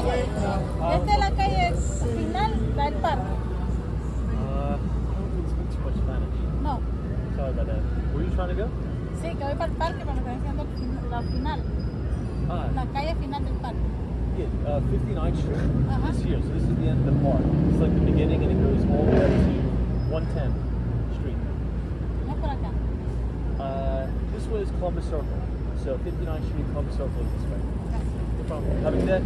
Esta es la calle final del parque. I don't really speak too much Spanish. No. Sorry about that. Where are you trying to go? Sí, que voy para el parque, pero me están diciendo la final. La calle final del parque. Yeah, 59th Street Uh-huh. is here. So this is the end of the park. It's like the beginning and it goes all the way up to 110 Street. No es por acá. This way is Columbus Circle. So 59th Street, Columbus Circle is this way. No problem. Have a good day.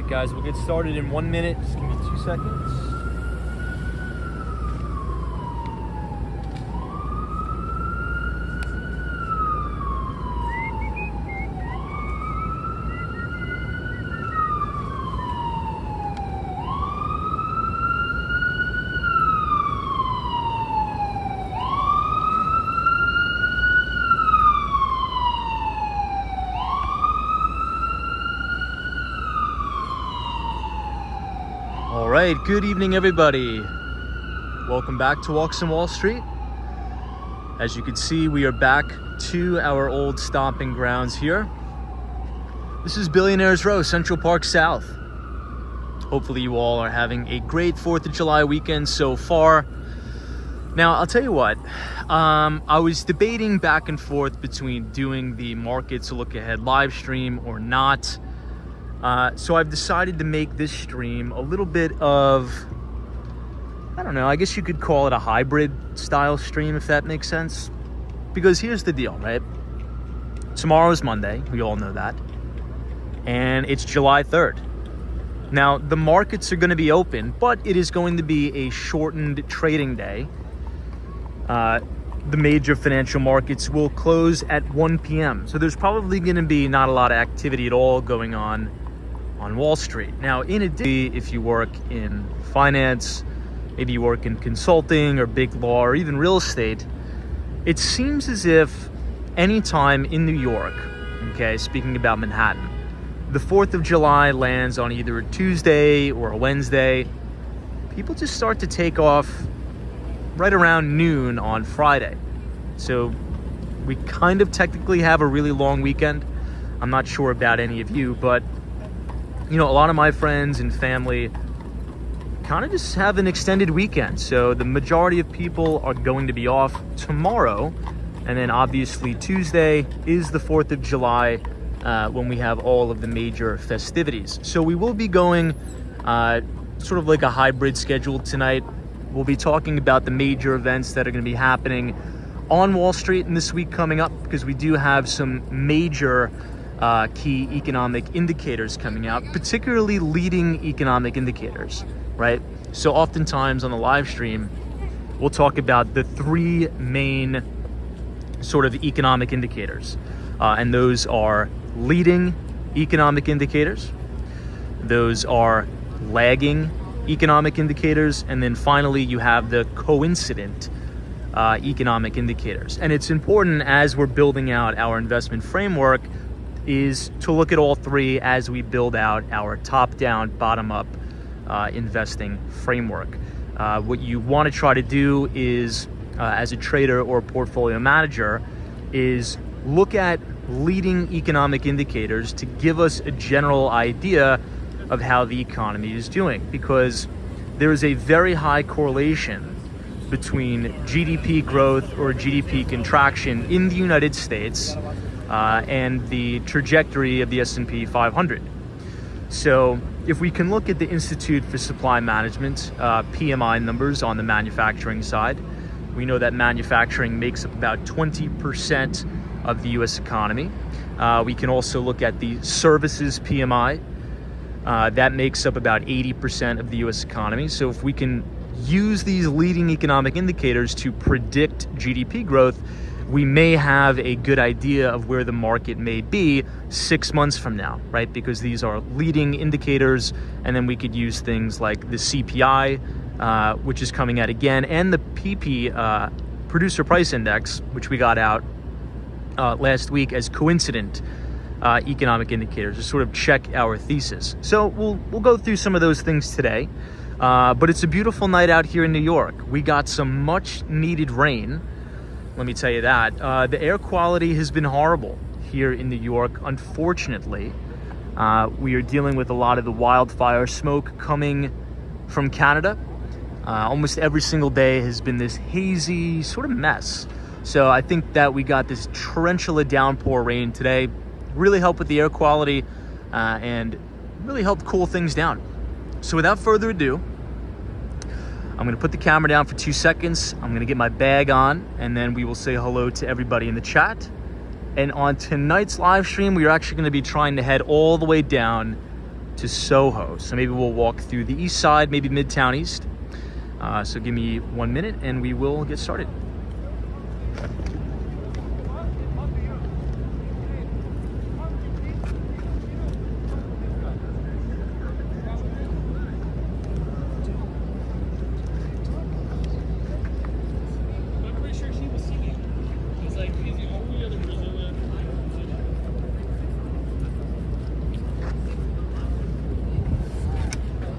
Guys, we'll get started in 1 minute. Just give me 2 seconds. All right, good evening, everybody. Welcome back to Walks on Wall Street. As you can see, we are back to our old stomping grounds here. This is Billionaires Row, Central Park South. Hopefully you all are having a great 4th of July weekend so far. Now, I'll tell you what, I was debating back and forth between doing the Markets Look Ahead live stream or not. So I've decided to make this stream a little bit of, I don't know, I guess you could call it a hybrid style stream, if that makes sense. Because here's the deal, right? Tomorrow is Monday, we all know that. And it's July 3rd. Now, the markets are going to be open, but it is going to be a shortened trading day. The major financial markets will close at 1 p.m. So there's probably going to be not a lot of activity at all going on Wall Street. Now, in addition, if you work in finance, maybe you work in consulting or big law or even real estate, it seems as if anytime in New York, okay, speaking about Manhattan, the 4th of July lands on either a Tuesday or a Wednesday, people just start to take off right around noon on Friday. So we kind of technically have a really long weekend. I'm not sure about any of you, but you know, a lot of my friends and family kind of just have an extended weekend. So the majority of people are going to be off tomorrow. And then obviously Tuesday is the 4th of July when we have all of the major festivities. So we will be going sort of like a hybrid schedule tonight. We'll be talking about the major events that are going to be happening on Wall Street in this week coming up, because we do have some major key economic indicators coming out, particularly leading economic indicators, right? So oftentimes on the live stream, we'll talk about the 3 main sort of economic indicators. And those are leading economic indicators, those are lagging economic indicators, and then finally you have the coincident economic indicators. And it's important as we're building out our investment framework is to look at all 3 as we build out our top-down, bottom-up investing framework. What you want to try to do is as a trader or portfolio manager is look at leading economic indicators to give us a general idea of how the economy is doing, because there is a very high correlation between GDP growth or GDP contraction in the United States and the trajectory of the S&P 500. So if we can look at the Institute for Supply Management PMI numbers on the manufacturing side, we know that manufacturing makes up about 20% of the US economy. We can also look at the services PMI. That makes up about 80% of the US economy. So if we can use these leading economic indicators to predict GDP growth, we may have a good idea of where the market may be 6 months from now, right? Because these are leading indicators, and then we could use things like the CPI, which is coming out again, and the PP, Producer Price Index, which we got out last week as coincident economic indicators to sort of check our thesis. So we'll go through some of those things today. But it's a beautiful night out here in New York. We got some much needed rain. Let me tell you that. The air quality has been horrible here in New York. Unfortunately, we are dealing with a lot of the wildfire smoke coming from Canada. Almost every single day has been this hazy sort of mess. So I think that we got this torrential downpour rain today. Really helped with the air quality and really helped cool things down. So without further ado, I'm going to put the camera down for 2 seconds. I'm going to get my bag on, and then we will say hello to everybody in the chat. And on tonight's live stream, we are actually going to be trying to head all the way down to Soho. So maybe we'll walk through the east side, maybe Midtown East. So give me 1 minute and we will get started.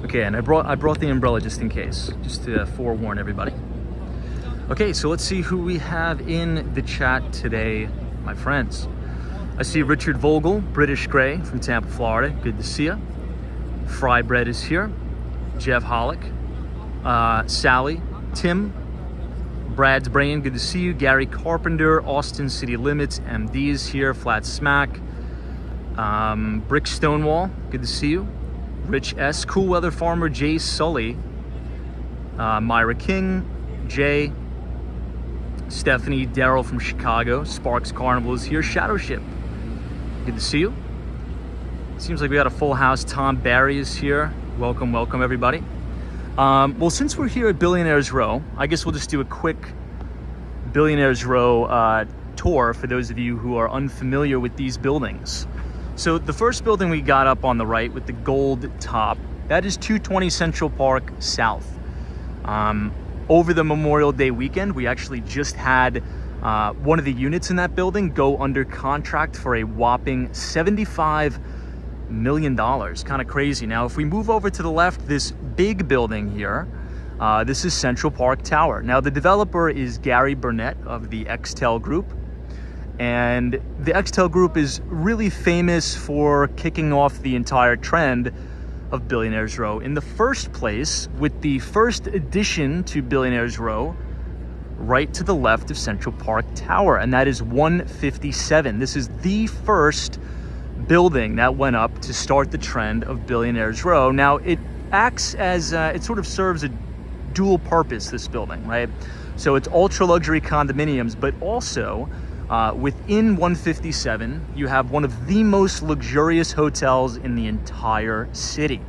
Okay, and I brought the umbrella just in case, just to forewarn everybody. Okay, so let's see who we have in the chat today, my friends. I see Richard Vogel, British Grey from Tampa, Florida. Good to see you. Fry Bread is here. Jeff Hollick, Sally, Tim, Brad's Brain, good to see you. Gary Carpenter, Austin City Limits, MD is here. Flat Smack, Brick Stonewall, good to see you. Rich S, Cool Weather Farmer, Jay Sully, Myra King, Jay, Stephanie, Daryl from Chicago, Sparks Carnival is here, Shadow Ship, good to see you. Seems like we got a full house. Tom Barry is here. Welcome, welcome everybody. Well, since we're here at Billionaires Row, I guess we'll just do a quick Billionaires Row tour for those of you who are unfamiliar with these buildings. So the first building we got up on the right with the gold top, that is 220 Central Park South. Over the Memorial Day weekend, we actually just had one of the units in that building go under contract for a whopping $75 million. Kind of crazy. Now, if we move over to the left, this big building here, this is Central Park Tower. Now, the developer is Gary Burnett of the Extel Group. And the Extel Group is really famous for kicking off the entire trend of Billionaires Row in the first place, with the first addition to Billionaires Row right to the left of Central Park Tower, and that is 157. This is the first building that went up to start the trend of Billionaires Row. Now, it acts as, it sort of serves a dual purpose, this building, right? So it's ultra luxury condominiums, but also within 157, you have one of the most luxurious hotels in the entire city.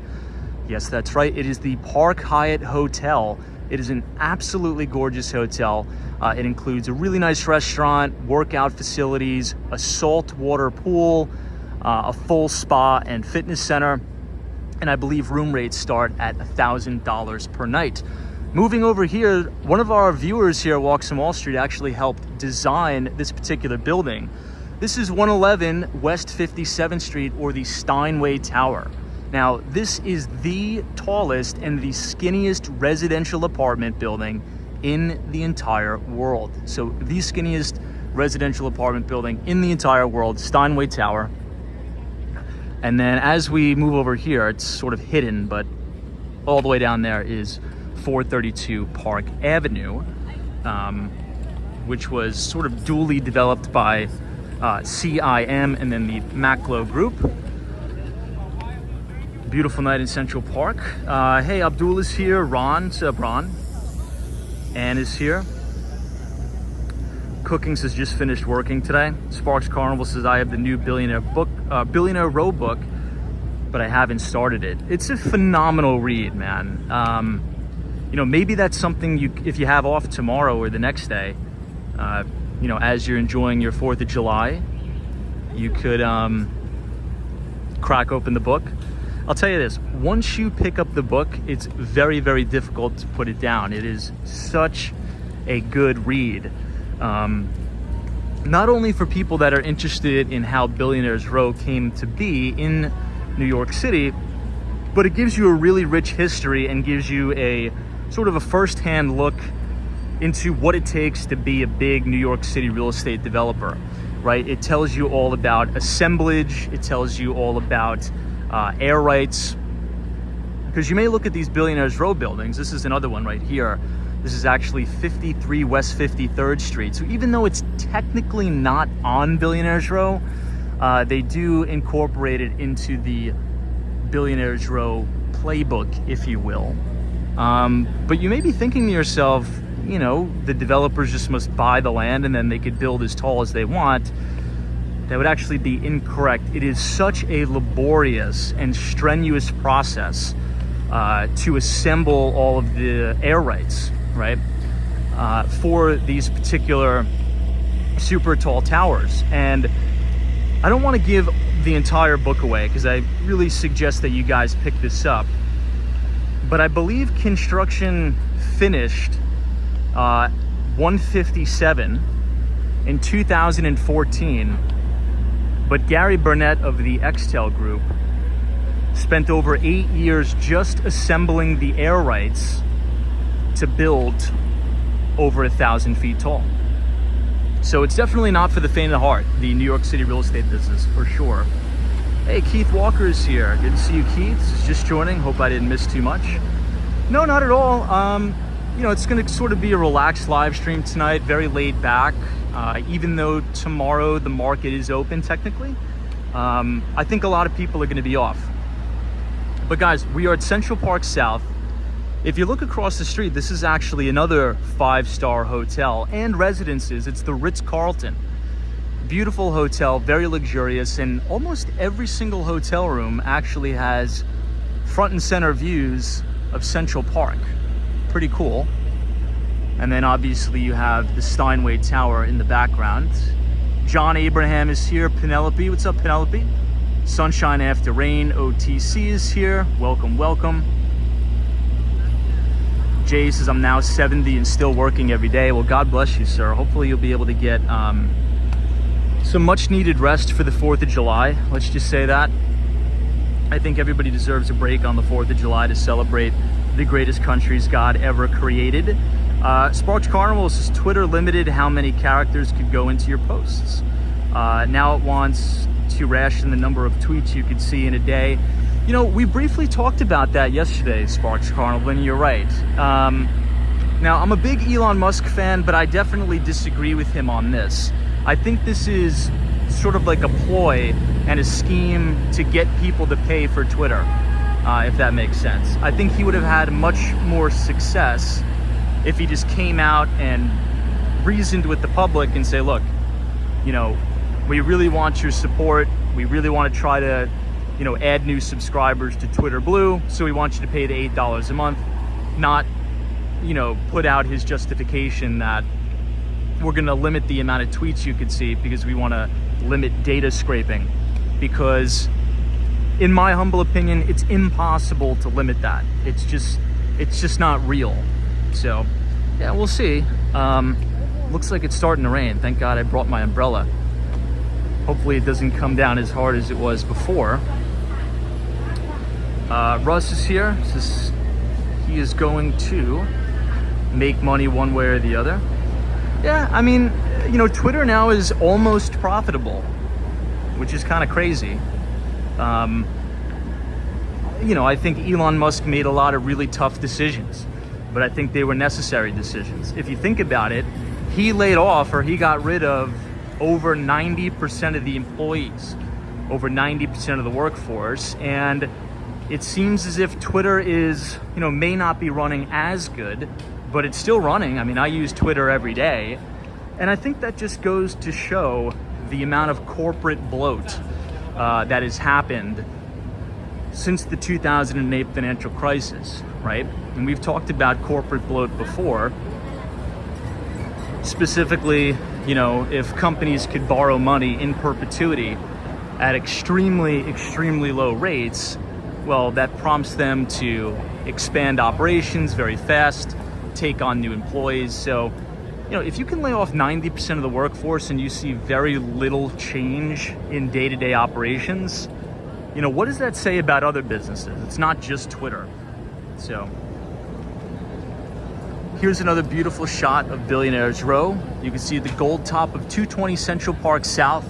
Yes, that's right. It is the Park Hyatt Hotel. It is an absolutely gorgeous hotel. It includes a really nice restaurant, workout facilities, a saltwater pool, a full spa and fitness center. And I believe room rates start at $1,000 per night. Moving over here, one of our viewers here at Walks on Wall Street actually helped design this particular building. This is 111 West 57th Street, or the Steinway Tower. Now, this is the tallest and the skinniest residential apartment building in the entire world. So the skinniest residential apartment building in the entire world, Steinway Tower. And then as we move over here, it's sort of hidden, but all the way down there is 432 Park Avenue, which was sort of duly developed by CIM and then the Maclo Group. Beautiful night in Central Park. Hey, Abdul is here. Ron, Ann is here. Cookings has just finished working today. Sparks Carnival says I have the new Billionaire Row book, but I haven't started it. It's a phenomenal read, man. You know, maybe that's something if you have off tomorrow or the next day, you know, as you're enjoying your 4th of July, you could crack open the book. I'll tell you this, once you pick up the book, it's very, very difficult to put it down. It is such a good read. Not only for people that are interested in how Billionaires Row came to be in New York City, but it gives you a really rich history and gives you a sort of a first-hand look into what it takes to be a big New York City real estate developer, right? It tells you all about assemblage. It tells you all about air rights. Because you may look at these Billionaires Row buildings. This is another one right here. This is actually 53 West 53rd Street. So even though it's technically not on Billionaires Row, they do incorporate it into the Billionaires Row playbook, if you will. But you may be thinking to yourself, you know, the developers just must buy the land and then they could build as tall as they want. That would actually be incorrect. It is such a laborious and strenuous process to assemble all of the air rights, right? For these particular super tall towers. And I don't want to give the entire book away because I really suggest that you guys pick this up. But I believe construction finished 157 in 2014. But Gary Burnett of the Extel Group spent over 8 years just assembling the air rights to build over 1,000 feet tall. So it's definitely not for the faint of heart, the New York City real estate business, for sure. Hey, Keith Walker is here. Good to see you, Keith. Just joining. Hope I didn't miss too much. No, not at all. You know, it's going to sort of be a relaxed live stream tonight, very laid back. Even though tomorrow the market is open technically, I think a lot of people are going to be off. But guys, we are at Central Park South. If you look across the street, this is actually another 5-star hotel and residences. It's the Ritz-Carlton. Beautiful hotel, very luxurious, and almost every single hotel room actually has front and center views of Central Park. Pretty cool. And then obviously you have the Steinway Tower in the background. John Abraham is here. Penelope, what's up, Penelope? Sunshine After Rain, OTC is here. Welcome, welcome. Jay says, I'm now 70 and still working every day. Well, God bless you, sir. Hopefully you'll be able to get some much needed rest for the 4th of July. Let's just say that. I think everybody deserves a break on the 4th of July to celebrate the greatest countries God ever created. Sparks Carnival says Twitter limited how many characters could go into your posts. Now it wants to ration the number of tweets you could see in a day. You know, we briefly talked about that yesterday, Sparks Carnival, and you're right. Now, I'm a big Elon Musk fan, but I definitely disagree with him on this. I think this is sort of like a ploy and a scheme to get people to pay for Twitter, if that makes sense. I think he would have had much more success if he just came out and reasoned with the public and say, look, you know, we really want your support. We really want to try to, you know, add new subscribers to Twitter Blue. So we want you to pay the $8 a month, not, you know, put out his justification that we're going to limit the amount of tweets you could see because we want to limit data scraping. Because in my humble opinion, it's impossible to limit that. It's just not real. So yeah, we'll see. Looks like it's starting to rain. Thank God I brought my umbrella. Hopefully it doesn't come down as hard as it was before. Russ is here. He is going to make money one way or the other. Yeah, I mean, you know, Twitter now is almost profitable, which is kind of crazy. You know, I think Elon Musk made a lot of really tough decisions, but I think they were necessary decisions. If you think about it, he laid off, or he got rid of, over 90% of the employees, over 90% of the workforce, and it seems as if Twitter is, you know, may not be running as good, but it's still running. I mean, I use Twitter every day, and I think that just goes to show the amount of corporate bloat that has happened since the 2008 financial crisis, right? And we've talked about corporate bloat before. Specifically, you know, if companies could borrow money in perpetuity at extremely, extremely low rates, well, that prompts them to expand operations very fast, take on new employees. So, you know, if you can lay off 90% of the workforce and you see very little change in day-to-day operations, you know, what does that say about other businesses? It's not just Twitter. So here's another beautiful shot of Billionaires Row. You can see the gold top of 220 Central Park South,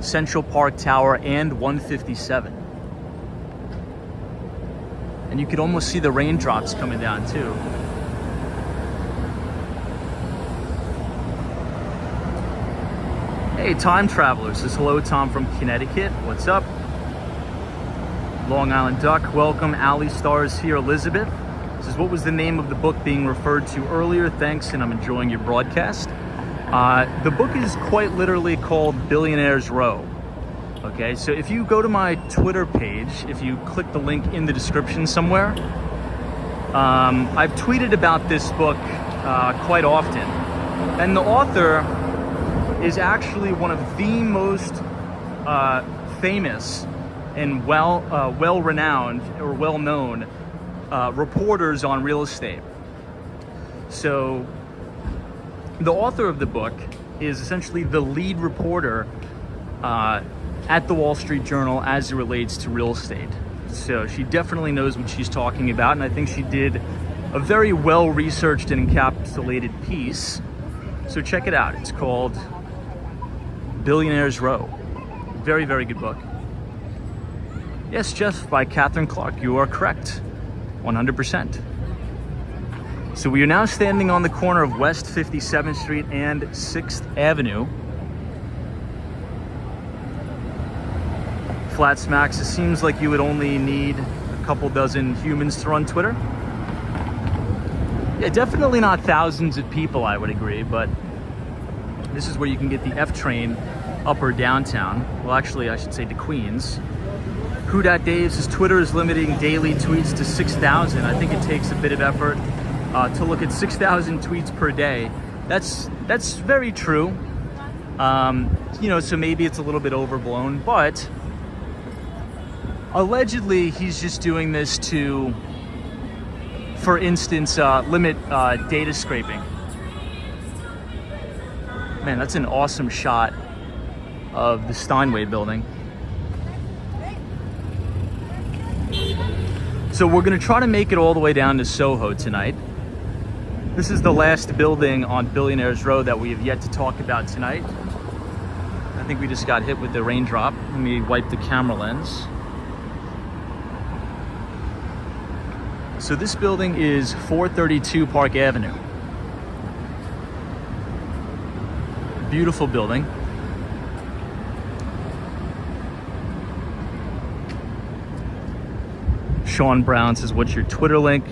Central Park Tower, and 157. And you could almost see the raindrops coming down too. Hey, time travelers. Says hello, Tom from Connecticut. What's up? Long Island Duck. Welcome. Alley Stars here. Elizabeth says, what was the name of the book being referred to earlier? Thanks, and I'm enjoying your broadcast. The book is quite literally called Billionaires Row. Okay, so if you go to my Twitter page, if you click the link in the description somewhere, I've tweeted about this book quite often. And the author is actually one of the most famous and well-renowned or well-known reporters on real estate. So the author of the book is essentially the lead reporter at the Wall Street Journal as it relates to real estate. So she definitely knows what she's talking about, and I think she did a very well-researched and encapsulated piece. So check it out. It's called Billionaires Row. Very, very good book. Yes, Jeff, by Catherine Clark. You are correct. 100%. So we are now standing on the corner of West 57th Street and 6th Avenue. Flat Smacks, it seems like you would only need a couple dozen humans to run Twitter. Yeah, definitely not thousands of people, I would agree, but this is where you can get the F train upper downtown. Well, actually, I should say to Queens. Who Dat Dave says Twitter is limiting daily tweets to 6,000. I think it takes a bit of effort to look at 6,000 tweets per day. That's very true. You know, so maybe it's a little bit overblown, but allegedly he's just doing this to, for instance, limit data scraping. Man, that's an awesome shot of the Steinway building. So we're gonna try to make it all the way down to Soho tonight. This is the last building on Billionaires Row that we have yet to talk about tonight. I think we just got hit with the raindrop. Let me wipe the camera lens. So this building is 432 Park Avenue. Beautiful building. Sean Brown says, what's your Twitter link?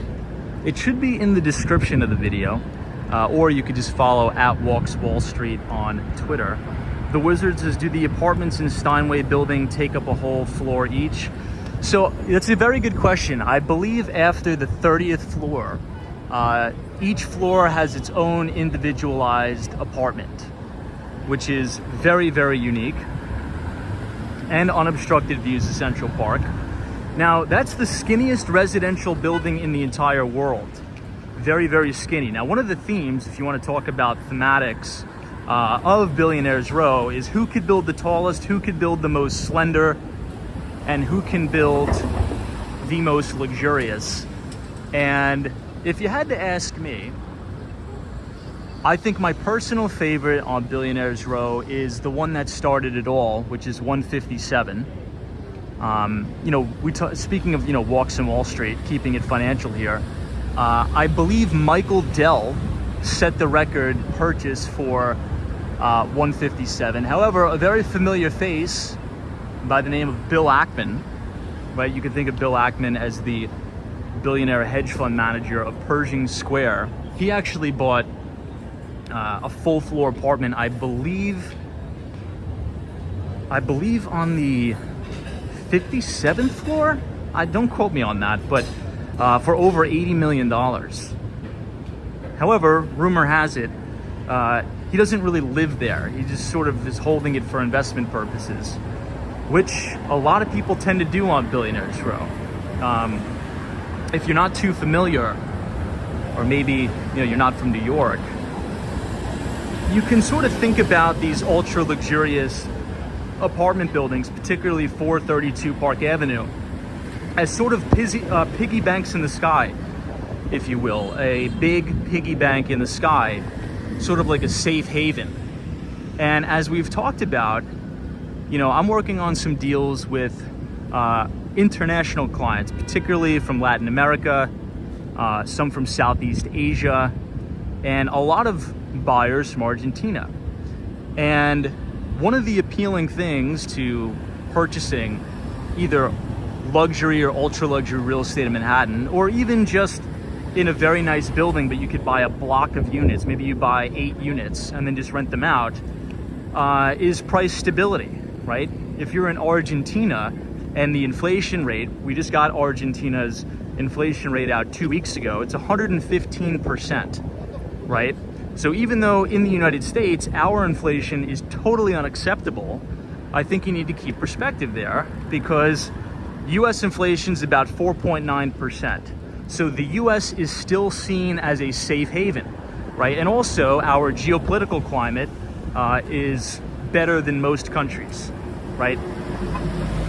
It should be in the description of the video, or you could just follow @WalksWallStreet on Twitter. The Wizard says, do the apartments in Steinway building take up a whole floor each? So that's a very good question. I believe after the 30th floor, each floor has its own individualized apartment, which is very, very unique, and unobstructed views of Central Park. Now, that's the skinniest residential building in the entire world. Very, very skinny. Now, one of the themes, if you want to talk about thematics of Billionaires Row, is who could build the tallest, who could build the most slender, and who can build the most luxurious. And if you had to ask me, I think my personal favorite on Billionaires Row is the one that started it all, which is 157. You know, speaking of, you know, walks in Wall Street, keeping it financial here, I believe Michael Dell set the record purchase for 157. However, a very familiar face by the name of Bill Ackman, right? You can think of Bill Ackman as the billionaire hedge fund manager of Pershing Square. He actually bought a full floor apartment, I believe on the 57th floor. Don't quote me on that, but for over $80 million. However, rumor has it, he doesn't really live there. He just sort of is holding it for investment purposes, which a lot of people tend to do on Billionaires Row. If you're not too familiar, or maybe, you know, you're not from New York, you can sort of think about these ultra luxurious apartment buildings, particularly 432 Park Avenue, as sort of piggy banks in the sky, if you will. A big piggy bank in the sky, sort of like a safe haven. And as we've talked about, you know, I'm working on some deals with international clients, particularly from Latin America, some from Southeast Asia, and a lot of buyers from Argentina. And one of the appealing things to purchasing either luxury or ultra luxury real estate in Manhattan, or even just in a very nice building, but you could buy a block of units, maybe you buy 8 units and then just rent them out, is price stability, right? If you're in Argentina and the inflation rate, we just got Argentina's inflation rate out 2 weeks ago, it's 115%, right? So even though in the United States, our inflation is totally unacceptable, I think you need to keep perspective there, because US inflation is about 4.9%. So the US is still seen as a safe haven, right? And also our geopolitical climate is better than most countries, right?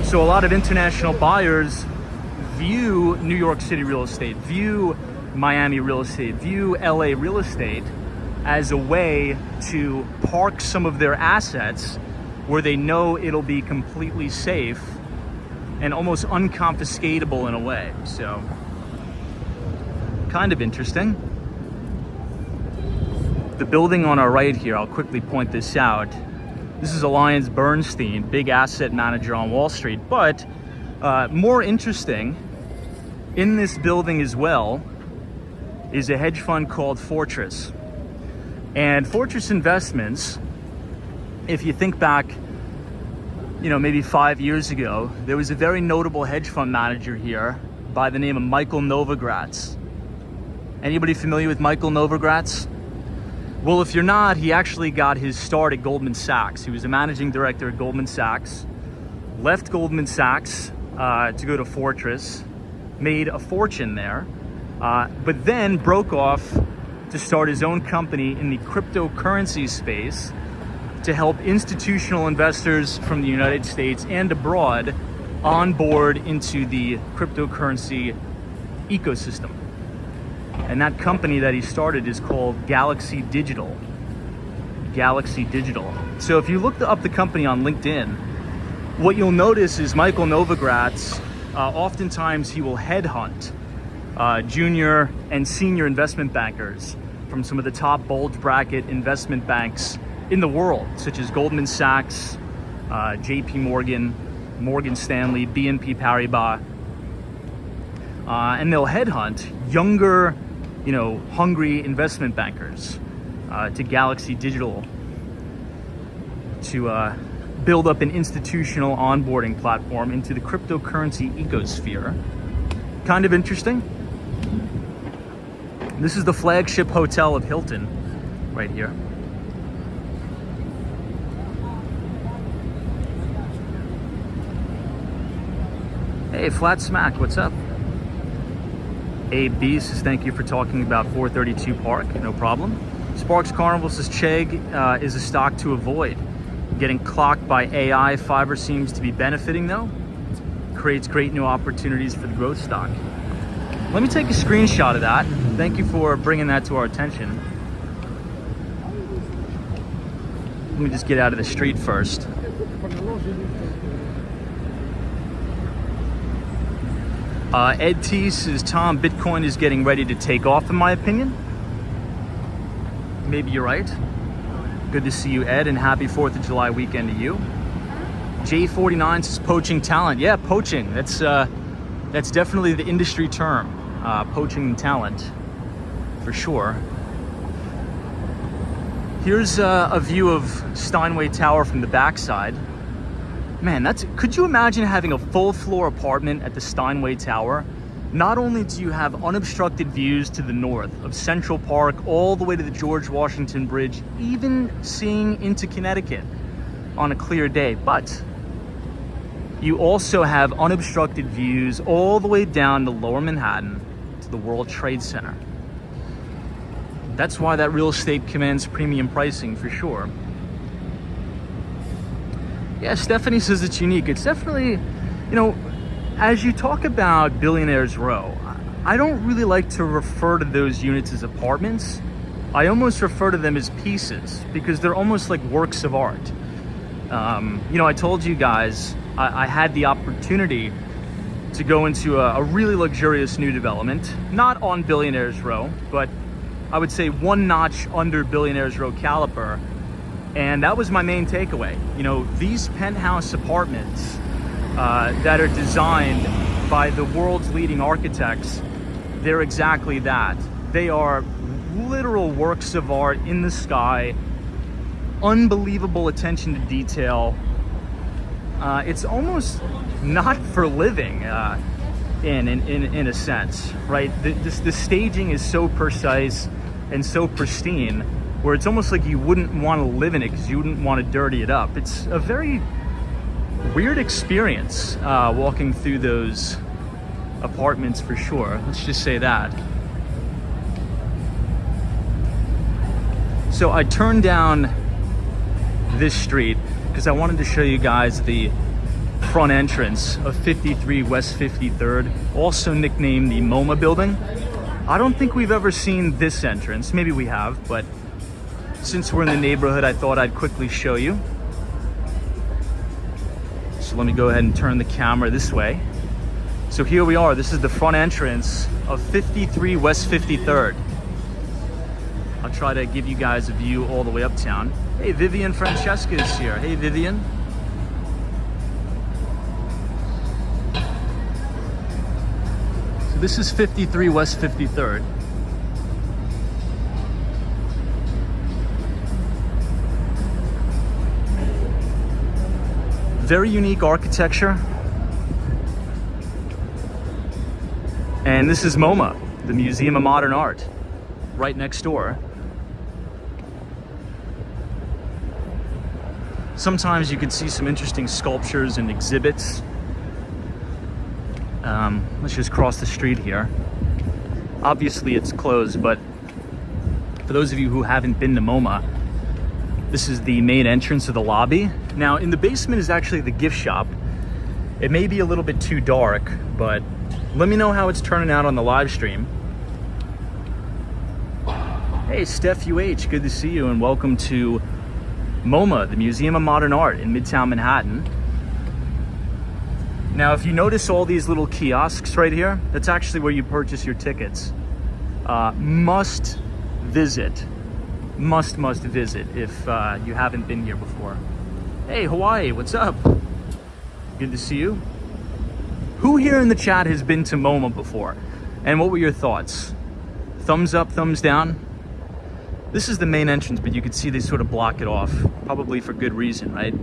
So a lot of international buyers view New York City real estate, view Miami real estate, view LA real estate as a way to park some of their assets where they know it'll be completely safe and almost unconfiscatable in a way. So, kind of interesting. The building on our right here, I'll quickly point this out. This is Alliance Bernstein, big asset manager on Wall Street. But more interesting, in this building as well is a hedge fund called Fortress. And Fortress Investments, if you think back, you know, maybe 5 years ago, there was a very notable hedge fund manager here by the name of Michael Novogratz. Anybody familiar with Michael Novogratz? Well, if you're not, he actually got his start at Goldman Sachs. He was a managing director at Goldman Sachs, left Goldman Sachs to go to Fortress, made a fortune there, but then broke off to start his own company in the cryptocurrency space to help institutional investors from the United States and abroad onboard into the cryptocurrency ecosystem. And that company that he started is called Galaxy Digital. Galaxy Digital. So if you look up the company on LinkedIn, what you'll notice is Michael Novogratz, oftentimes he will headhunt junior and senior investment bankers from some of the top bulge bracket investment banks in the world, such as Goldman Sachs, JP Morgan, Morgan Stanley, BNP Paribas. And they'll headhunt younger, you know, hungry investment bankers to Galaxy Digital to build up an institutional onboarding platform into the cryptocurrency ecosphere. Kind of interesting. This is the flagship hotel of Hilton right here. Hey, Flat Smack, what's up? AB says thank you for talking about 432 Park, no problem. Sparks Carnival says Chegg is a stock to avoid. Getting clocked by AI, Fiverr seems to be benefiting though. Creates great new opportunities for the growth stock. Let me take a screenshot of that. Thank you for bringing that to our attention. Let me just get out of the street first. Ed T says, Tom, Bitcoin is getting ready to take off, in my opinion. Maybe you're right. Good to see you, Ed, and happy 4th of July weekend to you. J49 says, poaching talent. Yeah, poaching. That's definitely the industry term. Poaching talent, for sure. Here's a view of Steinway Tower from the backside. Man, could you imagine having a full floor apartment at the Steinway Tower? Not only do you have unobstructed views to the north of Central Park all the way to the George Washington Bridge, even seeing into Connecticut on a clear day, but you also have unobstructed views all the way down to Lower Manhattan to the World Trade Center. That's why that real estate commands premium pricing for sure. Yeah, Stephanie says it's unique. It's definitely, you know, as you talk about Billionaires Row, I don't really like to refer to those units as apartments. I almost refer to them as pieces because they're almost like works of art. You know, I told you guys I had the opportunity to go into a really luxurious new development, not on Billionaires Row, but I would say one notch under Billionaires Row caliber. And that was my main takeaway. You know, these penthouse apartments that are designed by the world's leading architects, they're exactly that. They are literal works of art in the sky, unbelievable attention to detail. It's almost not for living in a sense, right? The staging is so precise and so pristine, where it's almost like you wouldn't want to live in it because you wouldn't want to dirty it up. It's a very weird experience walking through those apartments for sure. Let's just say that. So I turned down this street because I wanted to show you guys the front entrance of 53 West 53rd, also nicknamed the MoMA building. I don't think we've ever seen this entrance. Maybe we have, but since we're in the neighborhood, I thought I'd quickly show you. So let me go ahead and turn the camera this way. So here we are. This is the front entrance of 53 West 53rd. I'll try to give you guys a view all the way uptown. Hey, Vivian Francesca is here. Hey, Vivian. So this is 53 West 53rd. Very unique architecture. And this is MoMA, the Museum of Modern Art, right next door. Sometimes you can see some interesting sculptures and exhibits. Let's just cross the street here. Obviously it's closed, but for those of you who haven't been to MoMA, this is the main entrance of the lobby. Now, in the basement is actually the gift shop. It may be a little bit too dark, but let me know how it's turning out on the live stream. Hey, Steph UH, good to see you, and welcome to MoMA, the Museum of Modern Art in Midtown Manhattan. Now, if you notice all these little kiosks right here, that's actually where you purchase your tickets. Must visit if you haven't been here before. Hey, Hawaii, what's up? Good to see you. Who here in the chat has been to MoMA before? And what were your thoughts? Thumbs up, thumbs down? This is the main entrance, but you can see they sort of block it off, probably for good reason, right?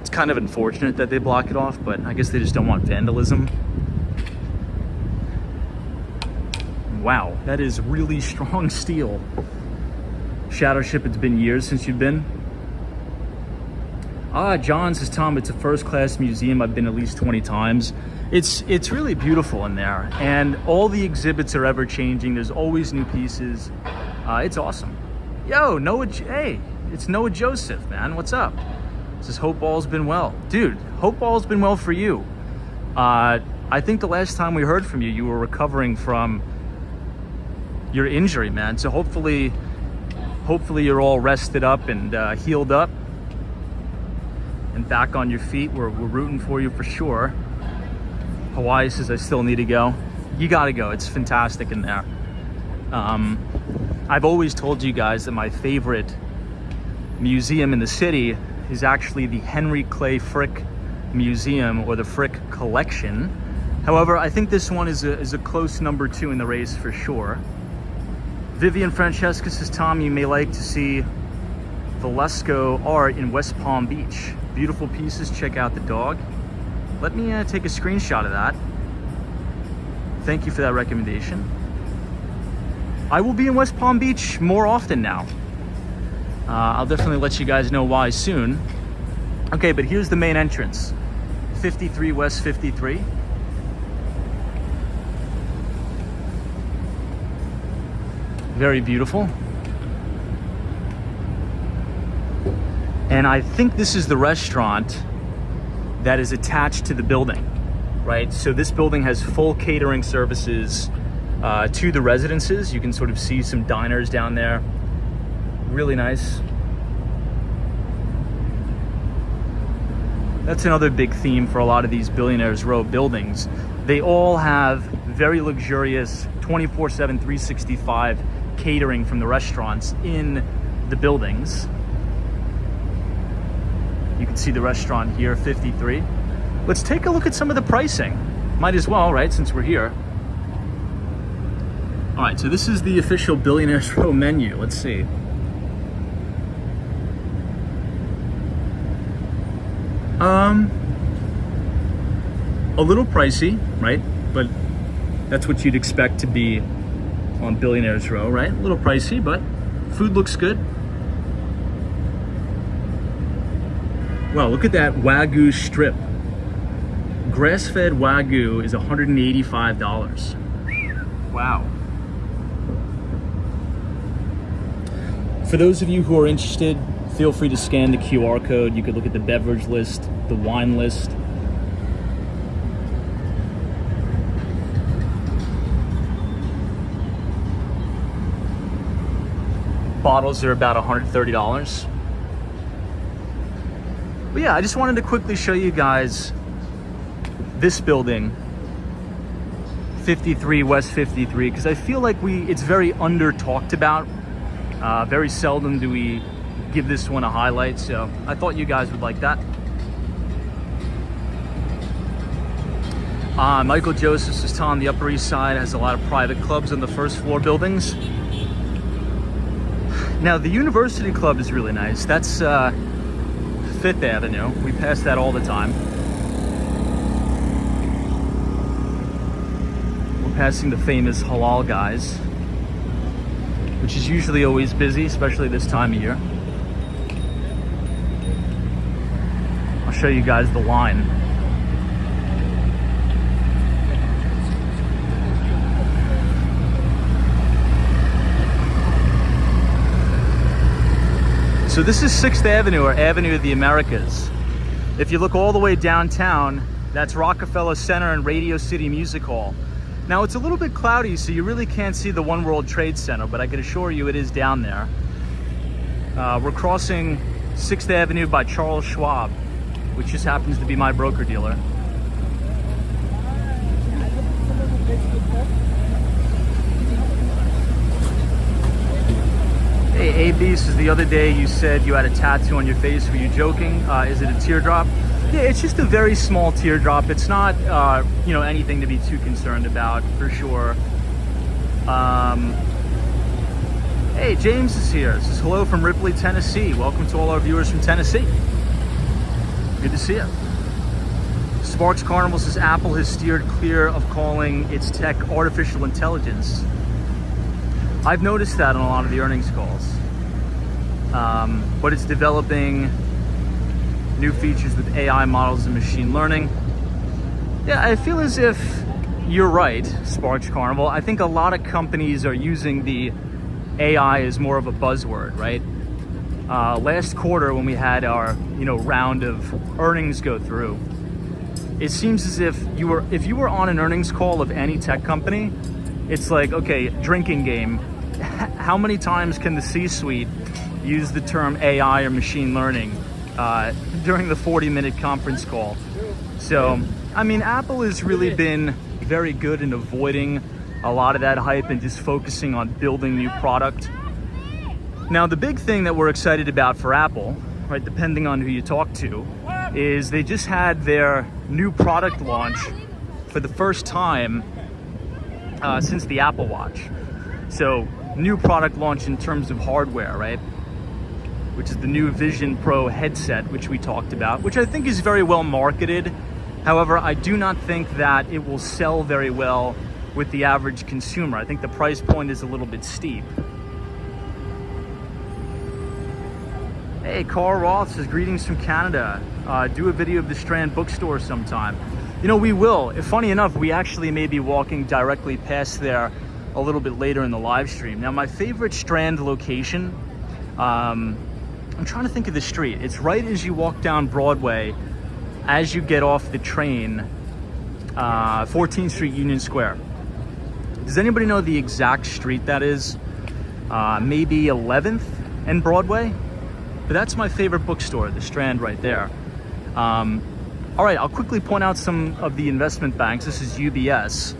It's kind of unfortunate that they block it off, but I guess they just don't want vandalism. Wow, that is really strong steel. Shadow Ship, it's been years since you've been. John says, Tom, it's a first-class museum. I've been at least 20 times. It's really beautiful in there, and all the exhibits are ever changing. There's always new pieces. It's awesome. Yo, Noah, hey, it's Noah Joseph, man. What's up? Says, hope all's been well. Dude, hope all's been well for you. I think the last time we heard from you, you were recovering from, I don't know, 2 weeks ago, 3 weeks ago. So I think your injury, man. So hopefully you're all rested up and healed up and back on your feet. We're rooting for you for sure. Hawaii says I still need to go. You gotta go, it's fantastic in there. I've always told you guys that my favorite museum in the city is actually the Henry Clay Frick Museum, or the Frick Collection. However, I think this one is a close number 2 in the race for sure. Vivian Francesca says, Tom, you may like to see Valesco art in West Palm Beach. Beautiful pieces, check out the dog. Let me take a screenshot of that. Thank you for that recommendation. I will be in West Palm Beach more often now. I'll definitely let you guys know why soon. Okay, but here's the main entrance. 53 West 53. Very beautiful. And I think this is the restaurant that is attached to the building, right? So this building has full catering services to the residences. You can sort of see some diners down there. Really nice. That's another big theme for a lot of these Billionaires Row buildings. They all have very luxurious 24/7, 365 catering from the restaurants in the buildings. You can see the restaurant here, 53. Let's take a look at some of the pricing. Might as well, right, since we're here. All right, so this is the official Billionaires Row menu. Let's see. A little pricey, right? But that's what you'd expect to be on Billionaires Row, right? A little pricey, but food looks good. Wow, look at that Wagyu strip. Grass-fed Wagyu is $185. Wow. For those of you who are interested, feel free to scan the QR code. You could look at the beverage list, the wine list. Bottles are about $130. But yeah, I just wanted to quickly show you guys this building, 53 West 53, because I feel like it's very under talked about. Very seldom do we give this one a highlight, so I thought you guys would like that. Michael Joseph says, Tom, the Upper East Side has a lot of private clubs on the first floor buildings. Now, the University Club is really nice. That's 5th Avenue. We pass that all the time. We're passing the famous Halal Guys, which is usually always busy, especially this time of year. I'll show you guys the line. So this is 6th Avenue, or Avenue of the Americas. If you look all the way downtown, that's Rockefeller Center and Radio City Music Hall. Now it's a little bit cloudy, so you really can't see the One World Trade Center, but I can assure you it is down there. We're crossing 6th Avenue by Charles Schwab, which just happens to be my broker dealer. Hey, AB says, the other day you said you had a tattoo on your face. Were you joking? Is it a teardrop? Yeah, it's just a very small teardrop. It's not, anything to be too concerned about, for sure. Hey, James is here. Says, hello from Ripley, Tennessee. Welcome to all our viewers from Tennessee. Good to see you. Sparks Carnival says, Apple has steered clear of calling its tech artificial intelligence. I've noticed that on a lot of the earnings calls. But it's developing new features with AI models and machine learning. Yeah, I feel as if you're right, Sparks Carnival. I think a lot of companies are using the AI as more of a buzzword, right? Last quarter, when we had our round of earnings go through, it seems as if you were on an earnings call of any tech company, it's like, okay, drinking game. How many times can the C-suite use the term AI or machine learning during the 40-minute conference call? So, I mean, Apple has really been very good in avoiding a lot of that hype and just focusing on building new product. Now, the big thing that we're excited about for Apple, right, depending on who you talk to, is they just had their new product launch for the first time since the Apple Watch. So, new product launch in terms of hardware, right? Which is the new Vision Pro headset, which we talked about, which I think is very well marketed. However, I do not think that it will sell very well with the average consumer. I think the price point is a little bit steep. Hey, Carl Roth says, greetings from Canada. Do a video of the Strand bookstore sometime. You know, we will. Funny enough, we actually may be walking directly past there a little bit later in the live stream. Now, my favorite Strand location, I'm trying to think of the street. It's right as you walk down Broadway, as you get off the train, 14th Street, Union Square. Does anybody know the exact street that is? Maybe 11th and Broadway? But that's my favorite bookstore, the Strand right there. All right, I'll quickly point out some of the investment banks. This is UBS.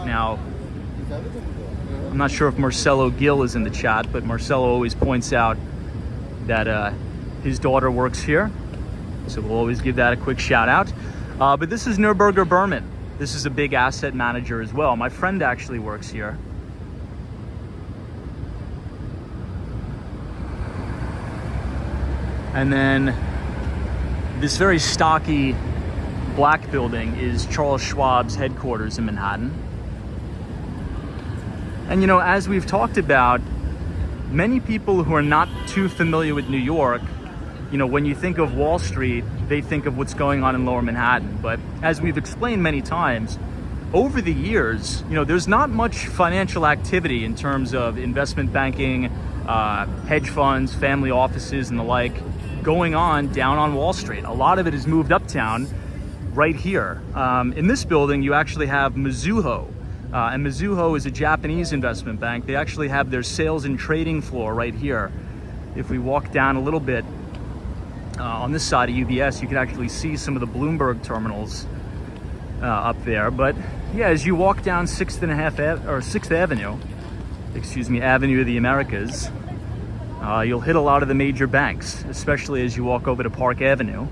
Now, I'm not sure if Marcelo Gill is in the chat, but Marcelo always points out that his daughter works here. So we'll always give that a quick shout out. But this is Neuberger Berman. This is a big asset manager as well. My friend actually works here. And then this very stocky black building is Charles Schwab's headquarters in Manhattan. And you know, as we've talked about, many people who are not too familiar with New York, you know, when you think of Wall Street, they think of what's going on in Lower Manhattan. But as we've explained many times, over the years, you know, there's not much financial activity in terms of investment banking, hedge funds, family offices, and the like going on down on Wall Street. A lot of it has moved uptown right here. In this building, you actually have Mizuho. And Mizuho is a Japanese investment bank. They actually have their sales and trading floor right here. If we walk down a little bit on this side of UBS, you can actually see some of the Bloomberg terminals up there. But yeah, as you walk down 6th Avenue, Avenue of the Americas, you'll hit a lot of the major banks, especially as you walk over to Park Avenue.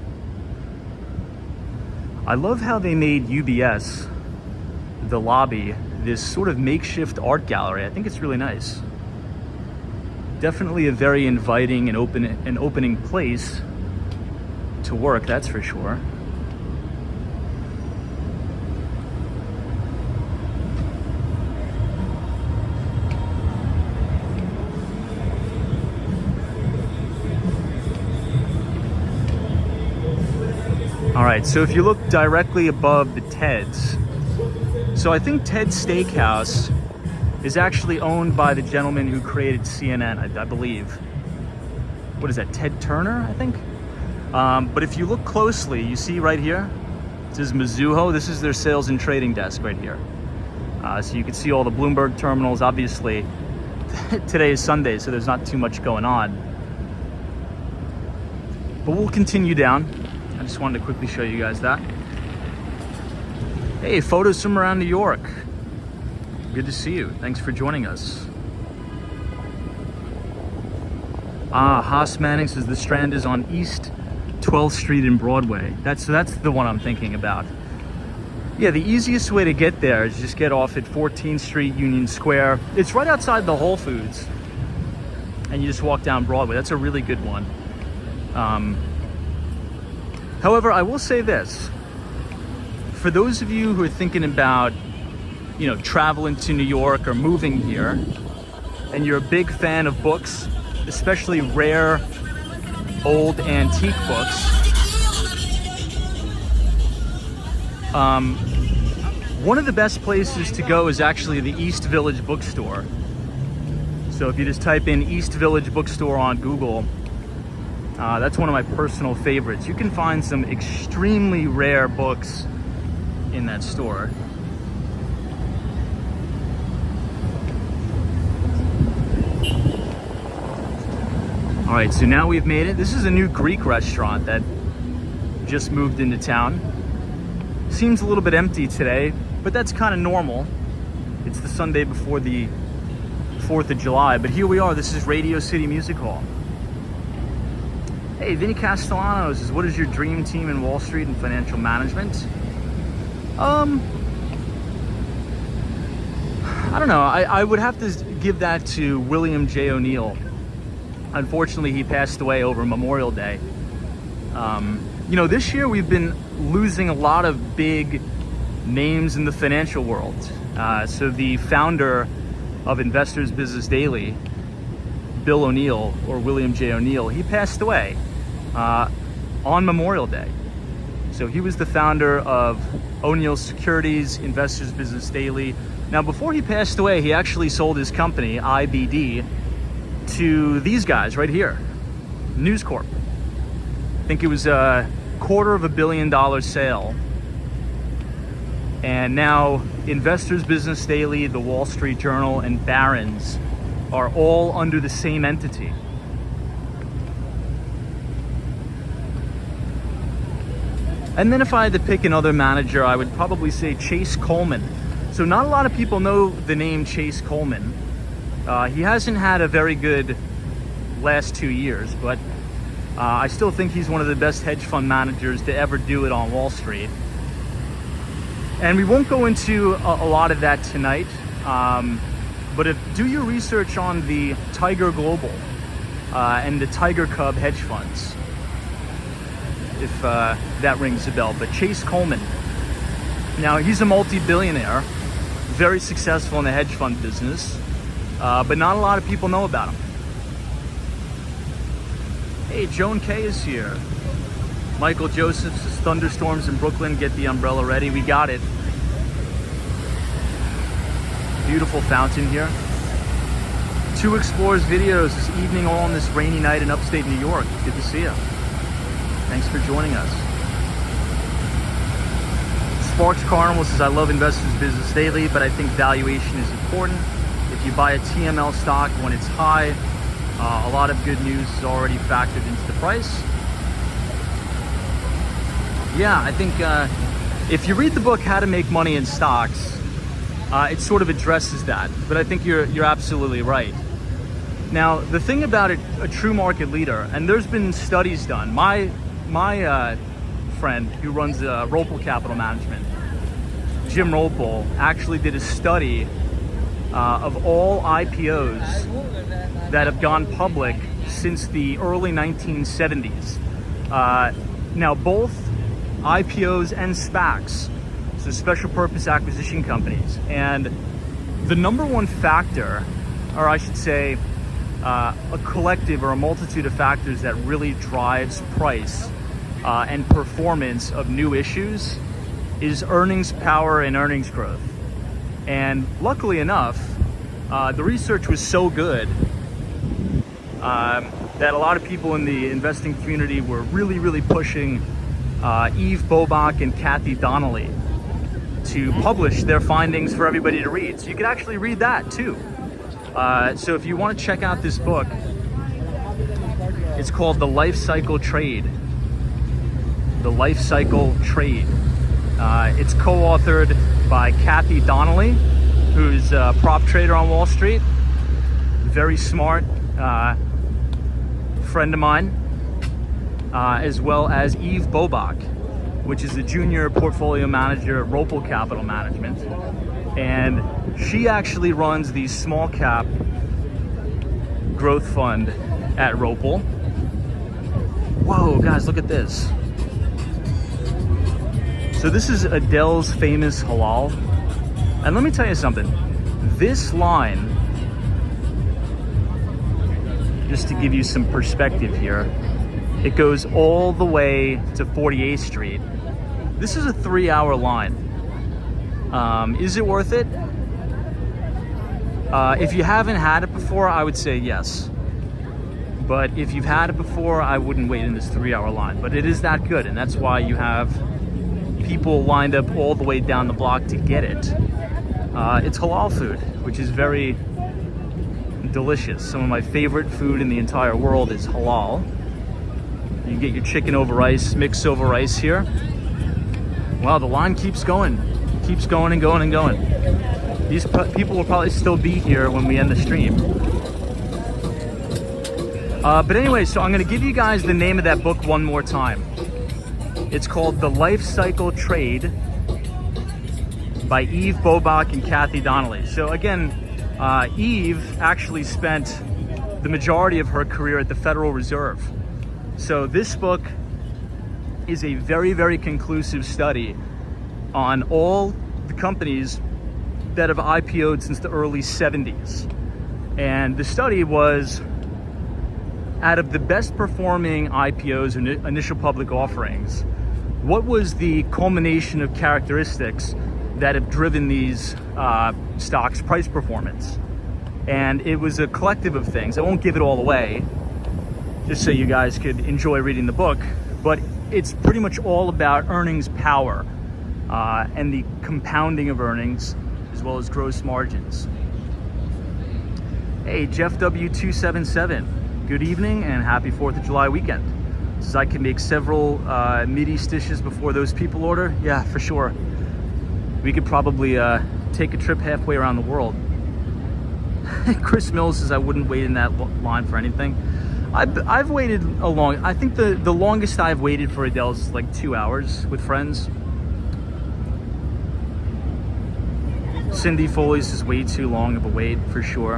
I love how they made UBS, the lobby, this sort of makeshift art gallery. I think it's really nice. Definitely a very inviting and opening place to work, that's for sure. All right, so if you look directly above the Ted's, so I think Ted's Steakhouse is actually owned by the gentleman who created CNN, I believe. What is that, Ted Turner, I think? But if you look closely, you see right here, it says Mizuho. This is their sales and trading desk right here. So you can see all the Bloomberg terminals. Obviously, today is Sunday, so there's not too much going on. But we'll continue down. I just wanted to quickly show you guys that. Hey, photos from around New York. Good to see you. Thanks for joining us. Haas Manning says the Strand is on East 12th Street and Broadway. That's the one I'm thinking about. Yeah, the easiest way to get there is just get off at 14th Street, Union Square. It's right outside the Whole Foods. And you just walk down Broadway. That's a really good one. However, I will say this. For those of you who are thinking about, you know, traveling to New York or moving here, and you're a big fan of books, especially rare, old, antique books, one of the best places to go is actually the East Village Bookstore. So if you just type in East Village Bookstore on Google, that's one of my personal favorites. You can find some extremely rare books in that store. All right, so now we've made it. This is a new Greek restaurant that just moved into town. Seems a little bit empty today, but that's kind of normal. It's the Sunday before the 4th of July, but here we are. This is Radio City Music Hall. Hey, Vinny Castellanos says, what is your dream team in Wall Street and financial management? I don't know. I would have to give that to William J. O'Neill. Unfortunately, he passed away over Memorial Day. You know, this year we've been losing a lot of big names in the financial world. So the founder of Investors Business Daily, Bill O'Neill, or William J. O'Neill, he passed away on Memorial Day. So he was the founder of O'Neill Securities, Investors Business Daily. Now, before he passed away, he actually sold his company, IBD, to these guys right here, News Corp. I think it was a $250 million sale. And now Investors Business Daily, the Wall Street Journal, and Barron's are all under the same entity. And then if I had to pick another manager, I would probably say Chase Coleman. So not a lot of people know the name Chase Coleman. He hasn't had a very good last 2 years, but I still think he's one of the best hedge fund managers to ever do it on Wall Street. And we won't go into a lot of that tonight, but do your research on the Tiger Global and the Tiger Cub hedge funds, if that rings a bell. But Chase Coleman, now he's a multi-billionaire, very successful in the hedge fund business, but not a lot of people know about him. Hey, Joan K is here. Michael Joseph says, thunderstorms in Brooklyn, get the umbrella ready. We got it. Beautiful fountain here. Two Explorers videos this evening, all on this rainy night in upstate New York. Good to see you. Thanks for joining us. Sparks Carnival says, I love Investors Business Daily, but I think valuation is important. If you buy a TML stock when it's high, a lot of good news is already factored into the price. Yeah, I think if you read the book, How to Make Money in Stocks, it sort of addresses that. But I think you're absolutely right. Now, the thing about a true market leader, and there's been studies done. My friend who runs Ropel Capital Management, Jim Ropel, actually did a study of all IPOs that have gone public since the early 1970s. Now, both IPOs and SPACs, so special purpose acquisition companies, and the number one factor, or I should say a collective or a multitude of factors that really drives price and performance of new issues is earnings power and earnings growth. And luckily enough, the research was so good that a lot of people in the investing community were really pushing Eve Bobach and Kathy Donnelly to publish their findings for everybody to read. So you can actually read that too. So if you want to check out this book, it's called The Life Cycle Trade. The Life Cycle Trade. It's co-authored by Kathy Donnelly, who's a prop trader on Wall Street. Very smart friend of mine. As well as Eve Bobach, which is a junior portfolio manager at Ropel Capital Management. And she actually runs the small cap growth fund at Ropel. Whoa, guys, look at this. So this is Adele's famous halal. And let me tell you something. This line, just to give you some perspective here, it goes all the way to 48th Street. This is a 3-hour line. Is it worth it? If you haven't had it before, I would say yes. But if you've had it before, I wouldn't wait in this 3-hour line. But it is that good, and that's why you have people lined up all the way down the block to get it. It's halal food, which is very delicious. Some of my favorite food in the entire world is halal. You get your chicken over rice, mix over rice here. Wow, the line keeps going and going and going. These people will probably still be here when we end the stream. But anyway, so I'm gonna give you guys the name of that book one more time. It's called The Life Cycle Trade by Eve Bobach and Kathy Donnelly. So again, Eve actually spent the majority of her career at the Federal Reserve. So this book is a very, very conclusive study on all the companies that have IPO'd since the early 70s. And the study was, out of the best performing IPOs, initial public offerings, what was the culmination of characteristics that have driven these stocks' price performance? And it was a collective of things. I won't give it all away, just so you guys could enjoy reading the book, but it's pretty much all about earnings power and the compounding of earnings, as well as gross margins. Hey, Jeff W277, good evening and happy 4th of July weekend. Says I can make several Mideast dishes before those people order. Yeah, for sure. We could probably take a trip halfway around the world. Chris Mills says I wouldn't wait in that line for anything. I've waited a long, I think the longest I've waited for Adele's is like 2 hours with friends. Cindy Foley's is way too long of a wait for sure.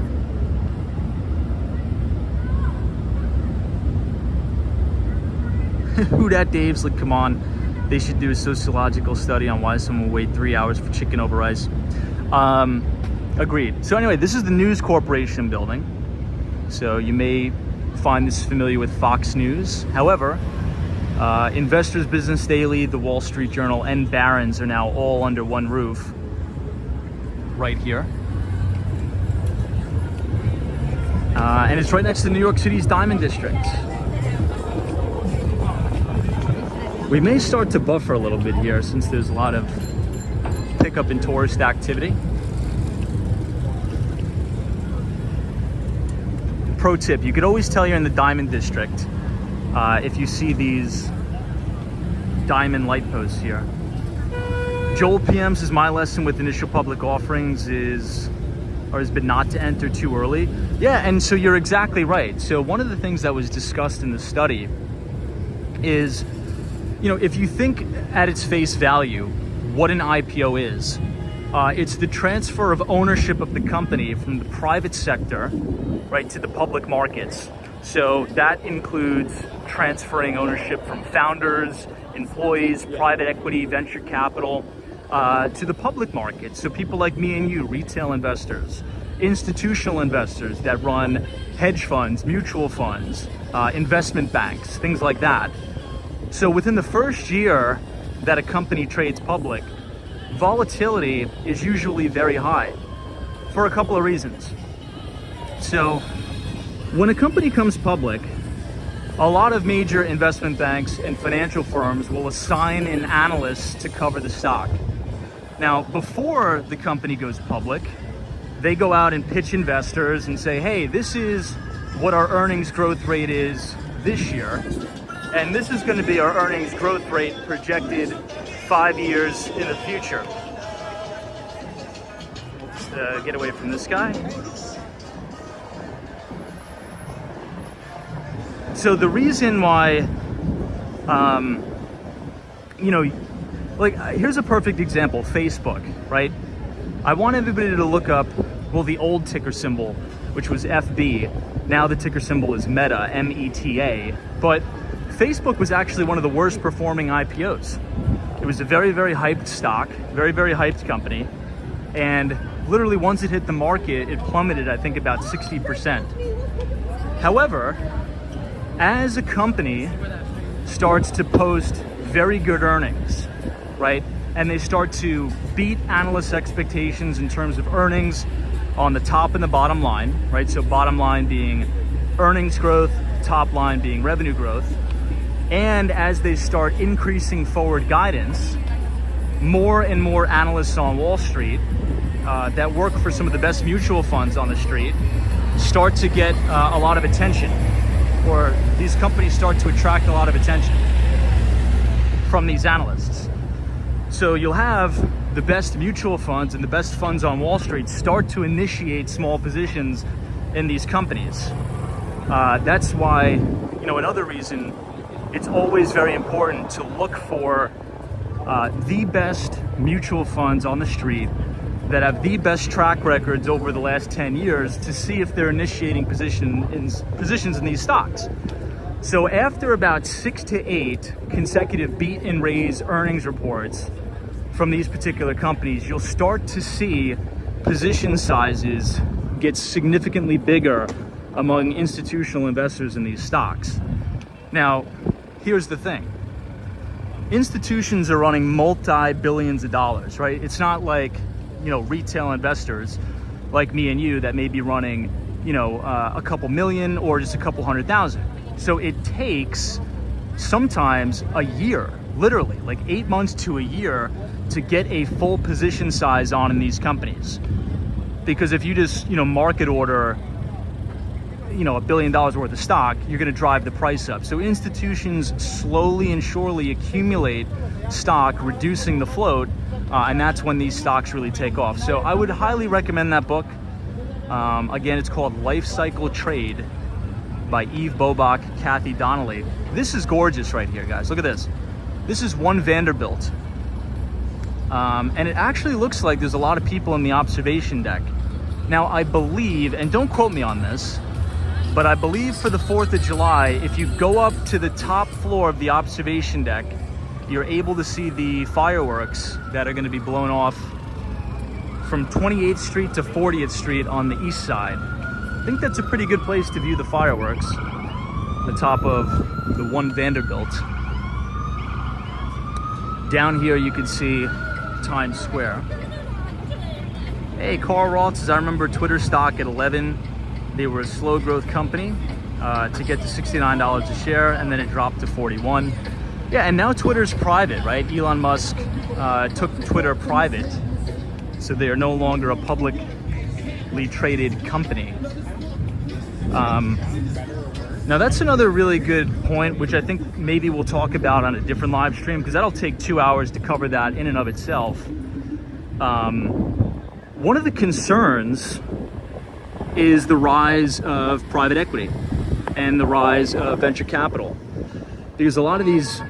Who dat Dave's like, come on, they should do a sociological study on why someone would wait 3 hours for chicken over rice. Agreed. So anyway, this is the News Corporation building. So you may find this familiar with Fox News. However, Investors Business Daily, the Wall Street Journal, and Barron's are now all under one roof right here. And it's right next to New York City's Diamond District. We may start to buffer a little bit here since there's a lot of pickup in tourist activity. Pro tip, you could always tell you're in the Diamond District if you see these diamond light posts here. Joel PM says my lesson with initial public offerings has been not to enter too early. Yeah, and so you're exactly right. So one of the things that was discussed in the study is, you know, if you think at its face value what an IPO is, it's the transfer of ownership of the company from the private sector, right, to the public markets. So that includes transferring ownership from founders, employees, private equity, venture capital, to the public market. So people like me and you, retail investors, institutional investors that run hedge funds, mutual funds, investment banks, things like that. So within the first year that a company trades public, volatility is usually very high for a couple of reasons. So when a company comes public, a lot of major investment banks and financial firms will assign an analyst to cover the stock. Now, before the company goes public, they go out and pitch investors and say, hey, this is what our earnings growth rate is this year. And this is going to be our earnings growth rate projected 5 years in the future. We'll just get away from this guy. So the reason why, you know, like here's a perfect example, Facebook, right? I want everybody to look up, well, the old ticker symbol, which was FB. Now the ticker symbol is Meta, META. But Facebook was actually one of the worst performing IPOs. It was a very, very hyped stock, very, very hyped company. And literally once it hit the market, it plummeted, I think, about 60%. However, as a company starts to post very good earnings, right? And they start to beat analysts' expectations in terms of earnings on the top and the bottom line, right? So bottom line being earnings growth, top line being revenue growth. And as they start increasing forward guidance, more and more analysts on Wall Street that work for some of the best mutual funds on the street start to get a lot of attention, or these companies start to attract a lot of attention from these analysts. So you'll have the best mutual funds and the best funds on Wall Street start to initiate small positions in these companies. That's why, another reason, it's always very important to look for the best mutual funds on the street that have the best track records over the last 10 years to see if they're initiating positions in these stocks. So after about 6 to 8 consecutive beat and raise earnings reports from these particular companies, you'll start to see position sizes get significantly bigger among institutional investors in these stocks. Now, here's the thing. Institutions are running multi-billions of dollars, right? It's not like, retail investors like me and you that may be running, a couple million or just a couple 100,000. So it takes sometimes a year, literally like 8 months to a year, to get a full position size on in these companies. Because if you just, market order, $1 billion worth of stock, you're going to drive the price up. So institutions slowly and surely accumulate stock, reducing the float, and that's when these stocks really take off. So I would highly recommend that book. Again, it's called Life Cycle Trade by Eve Bobach, Kathy Donnelly. This is gorgeous right here, guys. Look at this. This is One Vanderbilt. And it actually looks like there's a lot of people in the observation deck. Now, I believe, and don't quote me on this, but I believe for the 4th of July, if you go up to the top floor of the observation deck, you're able to see the fireworks that are going to be blown off from 28th Street to 40th Street on the east side. I think that's a pretty good place to view the fireworks, the top of the One Vanderbilt. Down here you can see Times Square. Hey, Carl Roth says, I remember Twitter stock at 11. They were a slow growth company to get to $69 a share, and then it dropped to 41. Yeah, and now Twitter's private, right? Elon Musk took Twitter private, so they are no longer a publicly traded company. Now that's another really good point, which I think maybe we'll talk about on a different live stream, because that'll take 2 hours to cover that in and of itself. One of the concerns is the rise of private equity and the rise of venture capital, because a lot of these,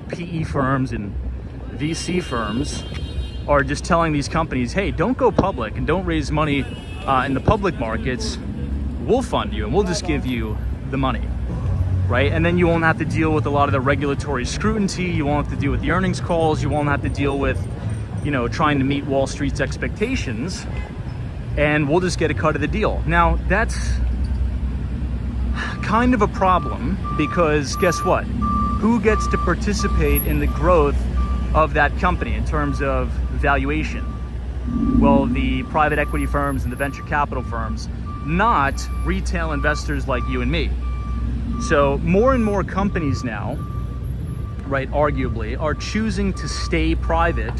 PE firms and VC firms are just telling these companies, hey, don't go public and don't raise money in the public markets. We'll fund you and we'll just give you the money, right? And then you won't have to deal with a lot of the regulatory scrutiny. You won't have to deal with the earnings calls. You won't have to deal with, trying to meet Wall Street's expectations, and we'll just get a cut of the deal. Now, that's kind of a problem, because guess what? Who gets to participate in the growth of that company in terms of valuation? Well, the private equity firms and the venture capital firms, not retail investors like you and me. So more and more companies now, right, arguably, are choosing to stay private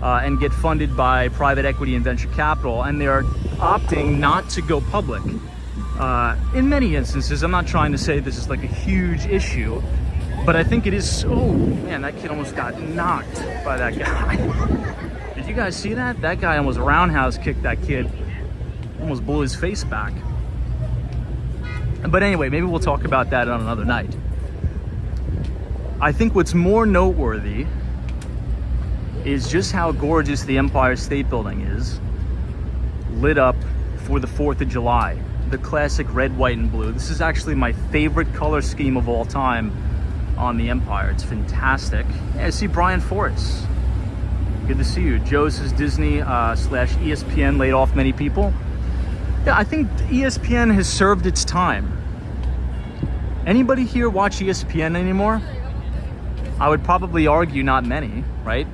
and get funded by private equity and venture capital, and they're opting not to go public. In many instances, I'm not trying to say this is like a huge issue, but I think it is. Oh man, that kid almost got knocked by that guy. Did you guys see that? That guy almost roundhouse kicked that kid. Almost blew his face back. But anyway, maybe we'll talk about that on another night. I think what's more noteworthy is just how gorgeous the Empire State Building is, lit up for the 4th of July. The classic red, white, and blue. This is actually my favorite color scheme of all time on the Empire. It's fantastic. Yeah, I see Brian Forrest. Good to see you. Joe says Disney / ESPN laid off many people. Yeah, I think ESPN has served its time. Anybody here watch ESPN anymore? I would probably argue not many, right?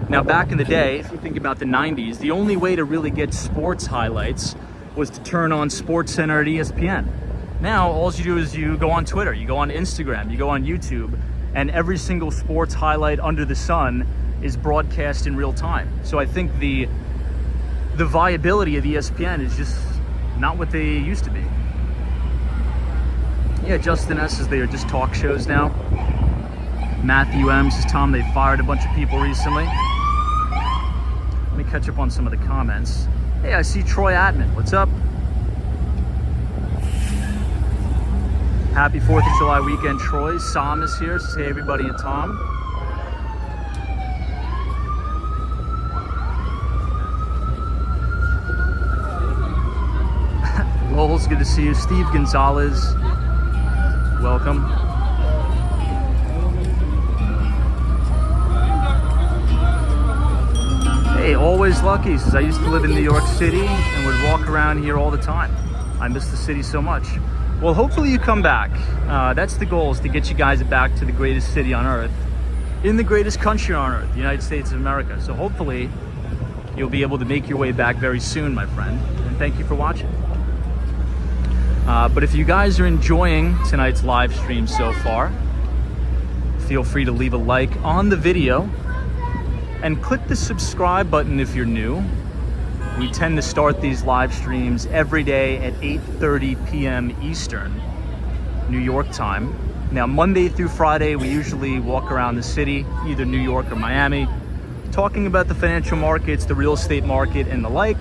Now, back in the day, if you think about the 90s, the only way to really get sports highlights was to turn on SportsCenter at ESPN. Now, all you do is you go on Twitter, you go on Instagram, you go on YouTube, and every single sports highlight under the sun is broadcast in real time. So I think the viability of ESPN is just not what they used to be. Yeah, Justin S says they are just talk shows now. Matthew M says, Tom, they fired a bunch of people recently. Let me catch up on some of the comments. Hey, I see Troy Atman. What's up? Happy 4th of July weekend, Troy. Sam is here. Says, hey, everybody, and Tom. Lowell's good to see you. Steve Gonzalez, welcome. Hey, always lucky. Says I used to live in New York City and would walk around here all the time. I miss the city so much. Well, hopefully you come back. That's the goal, is to get you guys back to the greatest city on earth, in the greatest country on earth, the United States of America. So hopefully you'll be able to make your way back very soon, my friend. And thank you for watching. But if you guys are enjoying tonight's live stream so far, feel free to leave a like on the video and click the subscribe button if you're new. We tend to start these live streams every day at 8:30 p.m. Eastern, New York time. Now, Monday through Friday, we usually walk around the city, either New York or Miami, talking about the financial markets, the real estate market, and the like.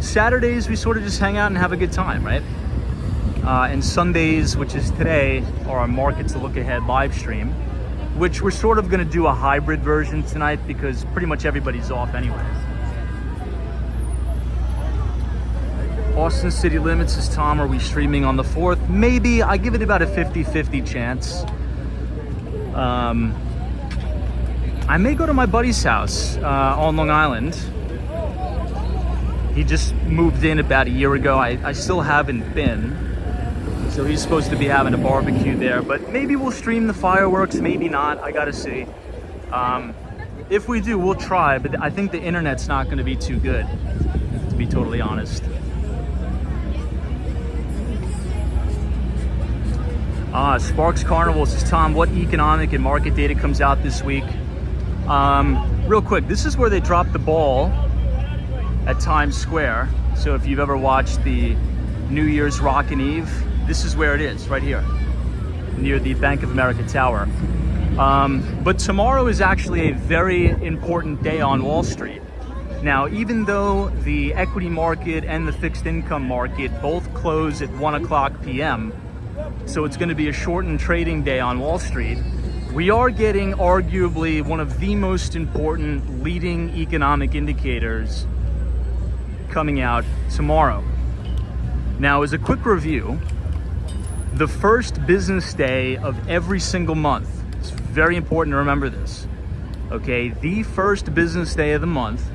Saturdays, we sort of just hang out and have a good time, right? And Sundays, which is today, are our Markets to Look Ahead live stream, which we're sort of going to do a hybrid version tonight because pretty much everybody's off anyway. Austin City Limits says, Tom, are we streaming on the 4th? Maybe. I give it about a 50-50 chance. I may go to my buddy's house on Long Island. He just moved in about a year ago. I still haven't been. So he's supposed to be having a barbecue there, but maybe we'll stream the fireworks, maybe not, I gotta see. If we do, we'll try, but I think the internet's not gonna be too good, to be totally honest. Sparks Carnival says, Tom, what economic and market data comes out this week? Real quick, this is where they dropped the ball at Times Square. So if you've ever watched the New Year's Rockin' Eve, this is where it is, right here, near the Bank of America Tower. But tomorrow is actually a very important day on Wall Street. Now, even though the equity market and the fixed income market both close at 1 o'clock p.m., so it's going to be a shortened trading day on Wall Street, we are getting arguably one of the most important leading economic indicators coming out tomorrow. Now, as a quick review, the first business day of every single month, it's very important to remember this, okay? The first business day of the month,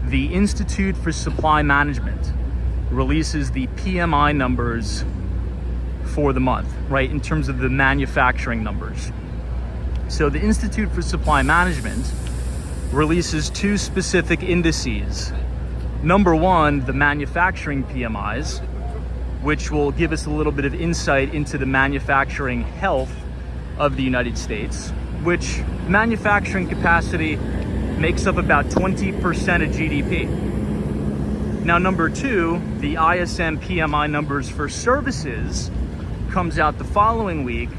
the Institute for Supply Management releases the PMI numbers for the month, right? In terms of the manufacturing numbers. So the Institute for Supply Management releases two specific indices. Number one, the manufacturing PMIs, which will give us a little bit of insight into the manufacturing health of the United States, which manufacturing capacity makes up about 20% of GDP. Now, number two, the ISM PMI numbers for services comes out the following week,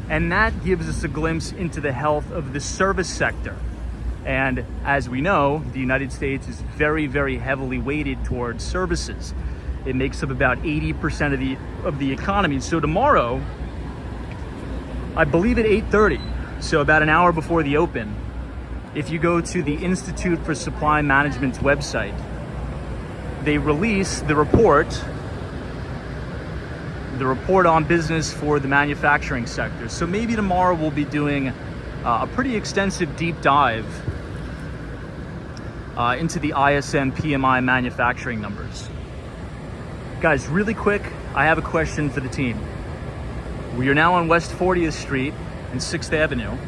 and that gives us a glimpse into the health of the service sector. And as we know, the United States is very, very heavily weighted towards services. It makes up about 80% of the economy. So tomorrow, I believe at 8:30, so about an hour before the open, if you go to the Institute for Supply Management's website, they release the report on business for the manufacturing sector. So maybe tomorrow we'll be doing a pretty extensive deep dive into the ISM PMI manufacturing numbers. Guys, really quick, I have a question for the team. We are now on West 40th Street and 6th Avenue.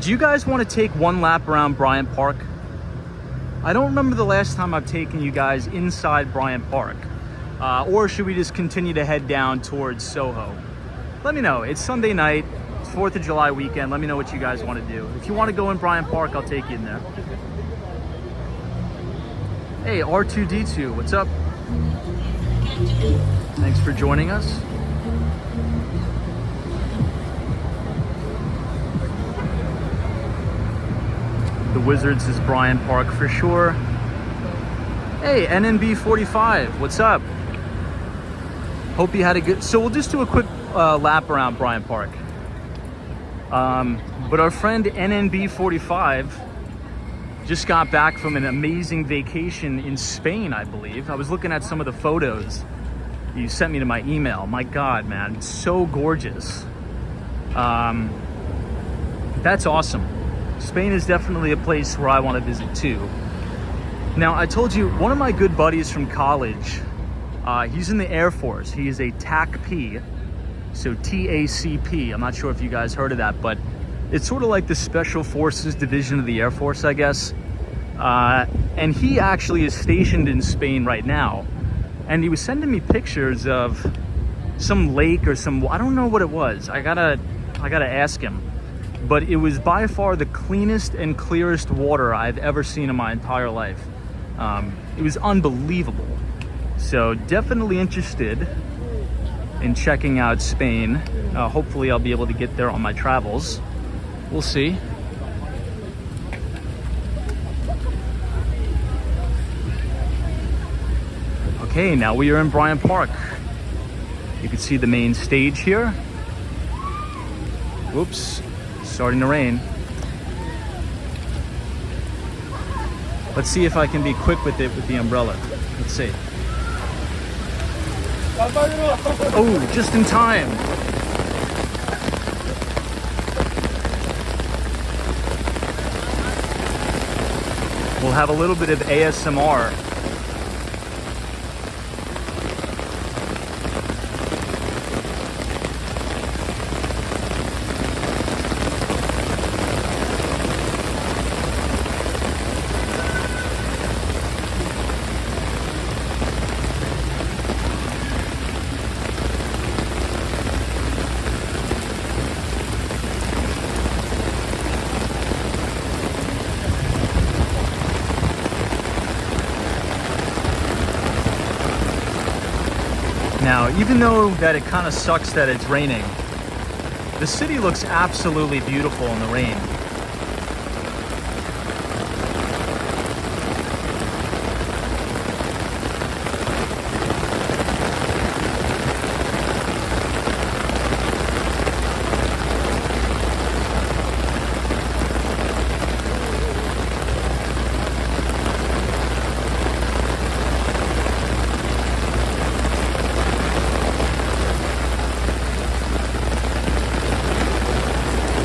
Do you guys want to take one lap around Bryant Park? I don't remember the last time I've taken you guys inside Bryant Park. Or should we just continue to head down towards Soho? Let me know. It's Sunday night. It's 4th of July weekend. Let me know what you guys want to do. If you want to go in Bryant Park, I'll take you in there. Hey, R2D2, what's up? Thanks for joining us. The Wizards is Bryant Park for sure. Hey, NNB 45, what's up? Hope you had a good... So we'll just do a quick lap around Bryant Park. But our friend NNB 45 just got back from an amazing vacation in Spain, I believe. I was looking at some of the photos you sent me to my email. My God, man, it's so gorgeous. That's awesome. Spain is definitely a place where I want to visit too. Now, I told you, one of my good buddies from college, he's in the Air Force. He is a TACP, so TACP. I'm not sure if you guys heard of that, but it's sort of like the Special Forces Division of the Air Force, I guess. And he actually is stationed in Spain right now. And he was sending me pictures of some lake or some, I don't know what it was. I gotta ask him. But it was by far the cleanest and clearest water I've ever seen in my entire life. It was unbelievable. So definitely interested in checking out Spain. Hopefully I'll be able to get there on my travels. We'll see. Okay, now we are in Bryant Park. You can see the main stage here. Whoops. Starting to rain. Let's see if I can be quick with it with the umbrella. Let's see. Oh, just in time. We'll have a little bit of ASMR. Now, even though that it kind of sucks that it's raining, the city looks absolutely beautiful in the rain.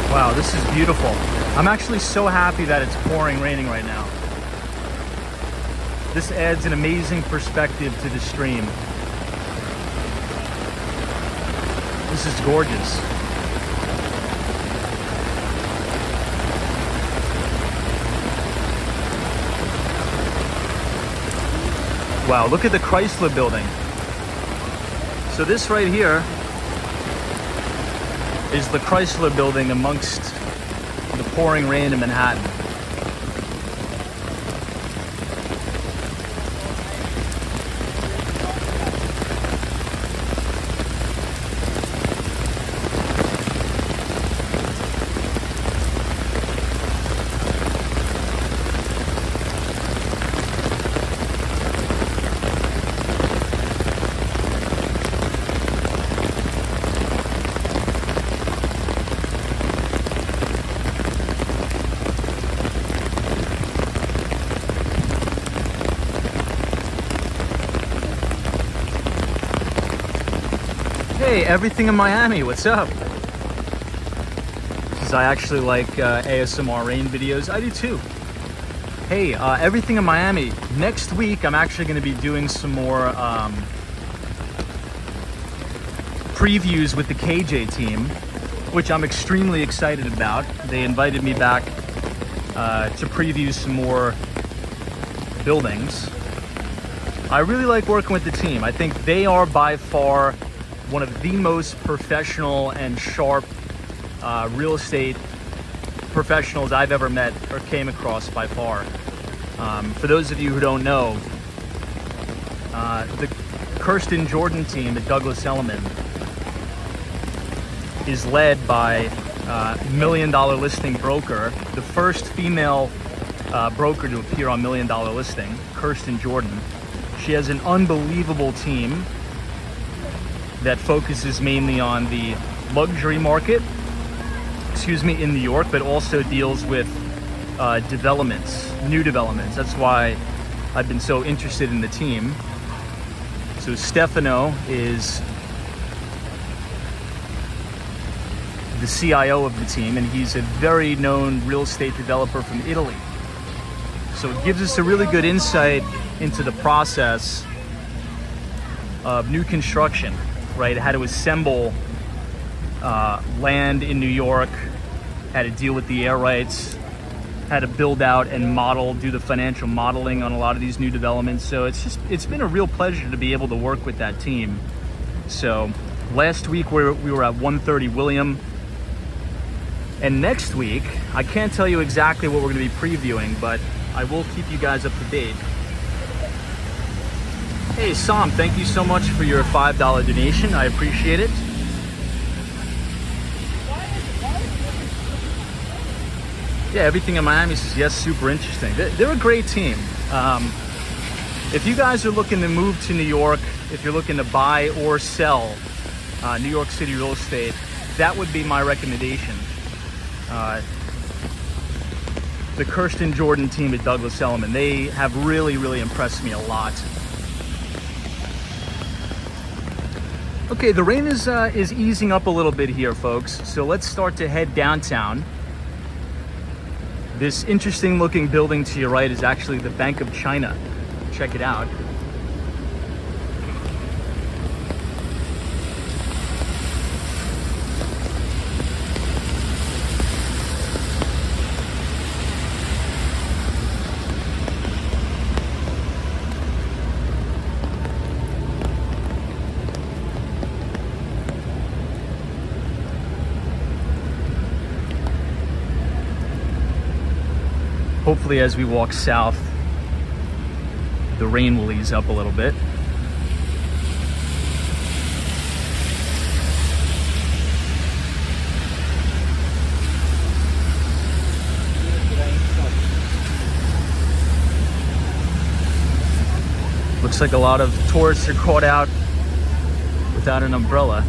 Wow, this is beautiful. I'm actually so happy that it's pouring raining right now. This adds an amazing perspective to the stream. This is gorgeous. Wow, look at the Chrysler building. So this right here is the Chrysler building amongst the pouring rain in Manhattan. Hey, everything in Miami, what's up? Because I actually like ASMR rain videos. I do too. Hey, everything in Miami. Next week, I'm actually going to be doing some more previews with the KJ team, which I'm extremely excited about. They invited me back to preview some more buildings. I really like working with the team. I think they are by far one of the most professional and sharp real estate professionals I've ever met or came across by far. For those of you who don't know, the Kirsten Jordan team at Douglas Elliman is led by $1 million listing broker, the first female broker to appear on $1 Million Listing, Kirsten Jordan. She has an unbelievable team that focuses mainly on the luxury market, in New York, but also deals with developments, new developments. That's why I've been so interested in the team. So Stefano is the CIO of the team, and he's a very known real estate developer from Italy. So it gives us a really good insight into the process of new construction, right? How to assemble land in New York, how to deal with the air rights, how to build out and model, do the financial modeling on a lot of these new developments. So it's been a real pleasure to be able to work with that team. So last week we were at 130 William, and next week I can't tell you exactly what we're going to be previewing, but I will keep you guys up to date. Hey Sam, thank you so much for your $5 donation. I appreciate it. Yeah, everything in Miami says yes, super interesting. They're a great team. If you guys are looking to move to New York, if you're looking to buy or sell New York City real estate, that would be my recommendation. The Kirsten Jordan team at Douglas Elliman, they have really, really impressed me a lot. Okay, the rain is easing up a little bit here, folks. So let's start to head downtown. This interesting looking building to your right is actually the Bank of China. Check it out. Hopefully as we walk south, the rain will ease up a little bit. Looks like a lot of tourists are caught out without an umbrella.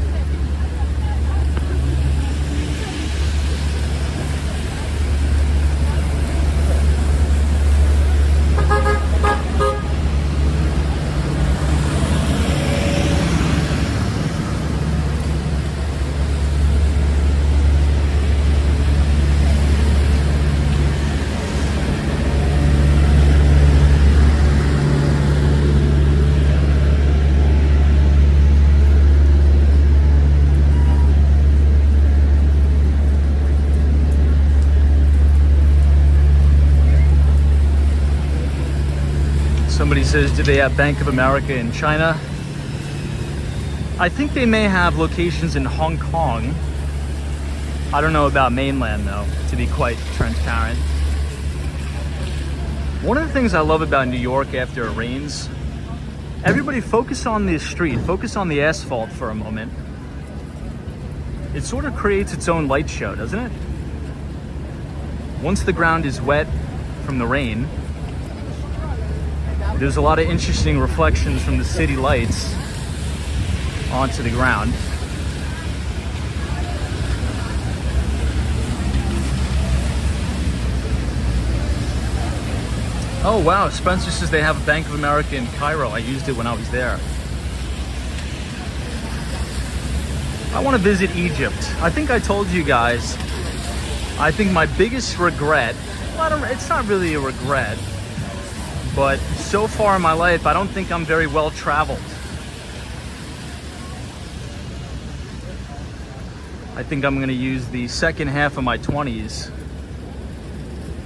Somebody says, do they have Bank of America in China? I think they may have locations in Hong Kong. I don't know about mainland though, to be quite transparent. One of the things I love about New York after it rains, everybody focus on the street, focus on the asphalt for a moment. It sort of creates its own light show, doesn't it? Once the ground is wet from the rain, there's a lot of interesting reflections from the city lights onto the ground. Oh wow, Spencer says they have a Bank of America in Cairo. I used it when I was there. I want to visit Egypt. I think I told you guys, I think my biggest regret, well, it's not really a regret, but so far in my life, I don't think I'm very well traveled. I think I'm going to use the second half of my 20s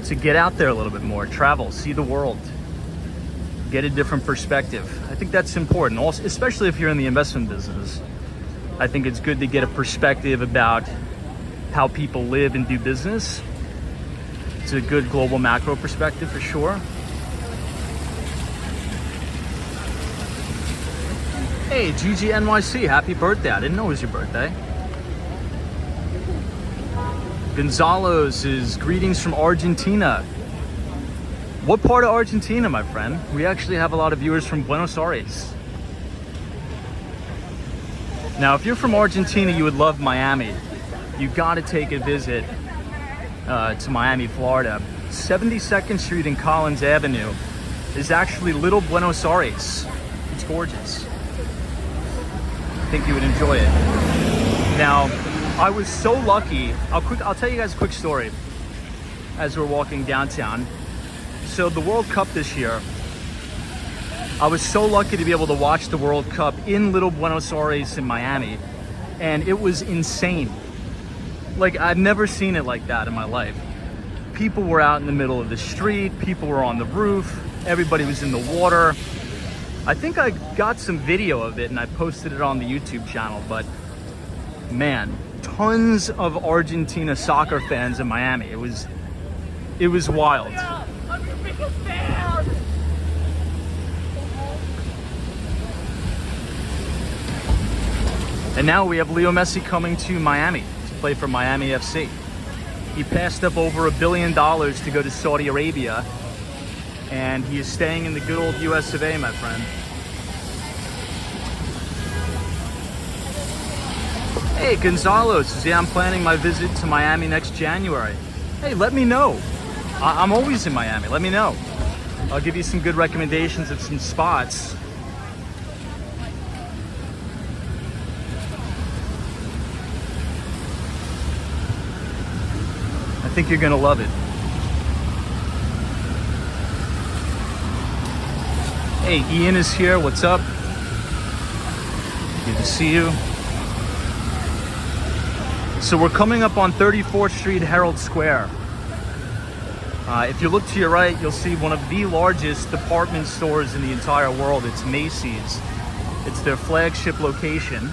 to get out there a little bit more, travel, see the world, get a different perspective. I think that's important, also, especially if you're in the investment business. I think it's good to get a perspective about how people live and do business. It's a good global macro perspective for sure. Hey, GGNYC, happy birthday. I didn't know it was your birthday. Gonzalo's is greetings from Argentina. What part of Argentina, my friend? We actually have a lot of viewers from Buenos Aires. Now, if you're from Argentina, you would love Miami. You gotta take a visit to Miami, Florida. 72nd Street and Collins Avenue is actually Little Buenos Aires. It's gorgeous. I think you would enjoy it. Now, I was so lucky. I'll tell you guys a quick story as we're walking downtown. So the World Cup this year, I was so lucky to be able to watch the World Cup in Little Buenos Aires in Miami, and it was insane. Like, I've never seen it like that in my life. People were out in the middle of the street, people were on the roof, everybody was in the water. I think I got some video of it and I posted it on the YouTube channel, but man, tons of Argentina soccer fans in Miami. It was wild. I'm your biggest fan! And now we have Leo Messi coming to Miami to play for Miami FC. He passed up over $1 billion to go to Saudi Arabia, and he is staying in the good old US of A, my friend. Hey, Gonzalo says, yeah, I'm planning my visit to Miami next January. Hey, let me know. I'm always in Miami. Let me know. I'll give you some good recommendations of some spots. I think you're gonna love it. Hey, Ian is here. What's up? Good to see you. So we're coming up on 34th Street, Herald Square. If you look to your right, you'll see one of the largest department stores in the entire world. It's Macy's. It's their flagship location.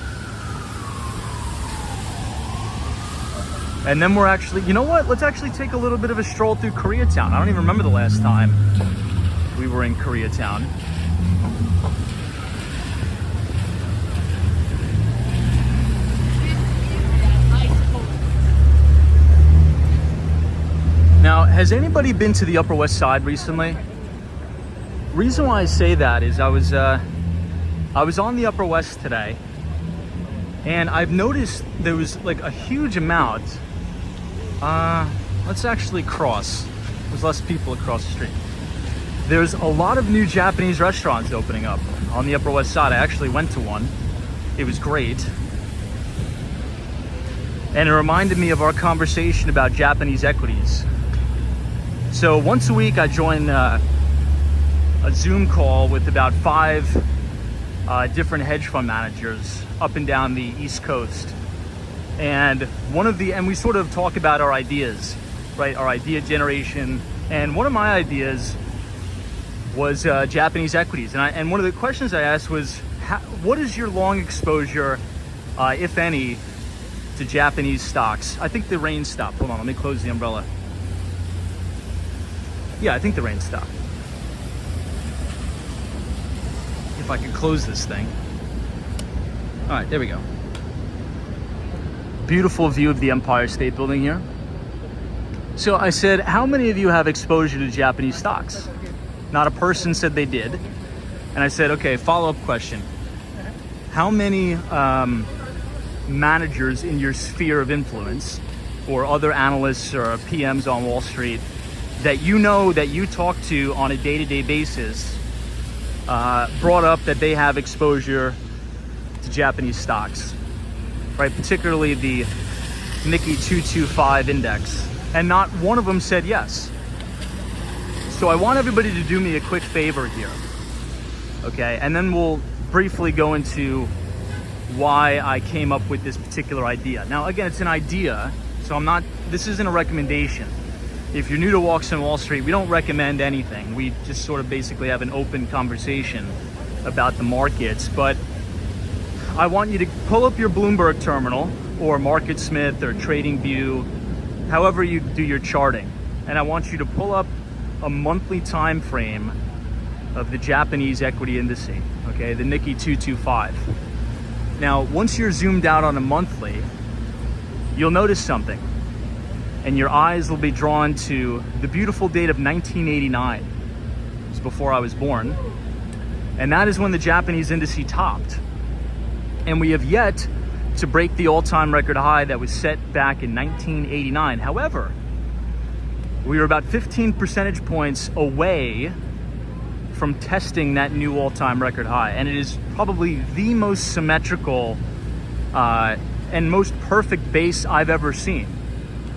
And then we're actually, you know what? Let's actually take a little bit of a stroll through Koreatown. I don't even remember the last time we were in Koreatown. Now, has anybody been to the Upper West Side recently? Reason why I say that is I was on the Upper West today, and I've noticed there was like a huge amount. Let's actually cross. There's less people across the street. There's a lot of new Japanese restaurants opening up on the Upper West Side. I actually went to one. It was great. And it reminded me of our conversation about Japanese equities. So once a week I join a Zoom call with about 5 different hedge fund managers up and down the East Coast. And we sort of talk about our ideas, right? Our idea generation. And one of my ideas was Japanese equities. And one of the questions I asked was, what is your long exposure, if any, to Japanese stocks? I think the rain stopped. Hold on, let me close the umbrella. Yeah, I think the rain stopped. If I could close this thing. All right, there we go. Beautiful view of the Empire State Building here. So I said, how many of you have exposure to Japanese stocks? Not a person said they did. And I said, okay, follow-up question. How many managers in your sphere of influence, or other analysts or PMs on Wall Street, that you know that you talk to on a day-to-day basis brought up that they have exposure to Japanese stocks, right? Particularly the Nikkei 225 index. And not one of them said yes. So I want everybody to do me a quick favor here, okay? And then we'll briefly go into why I came up with this particular idea. Now, again, it's an idea, so this isn't a recommendation. If you're new to Walks on Wall Street, we don't recommend anything. We just sort of basically have an open conversation about the markets. But I want you to pull up your Bloomberg terminal or MarketSmith or TradingView, however you do your charting. And I want you to pull up a monthly time frame of the Japanese equity indice, okay, the Nikkei 225. Now, once you're zoomed out on a monthly, you'll notice something, and your eyes will be drawn to the beautiful date of 1989. It was before I was born, and that is when the Japanese indice topped. And we have yet to break the all-time record high that was set back in 1989. However, we were about 15 percentage points away from testing that new all-time record high, and it is probably the most symmetrical and most perfect base I've ever seen.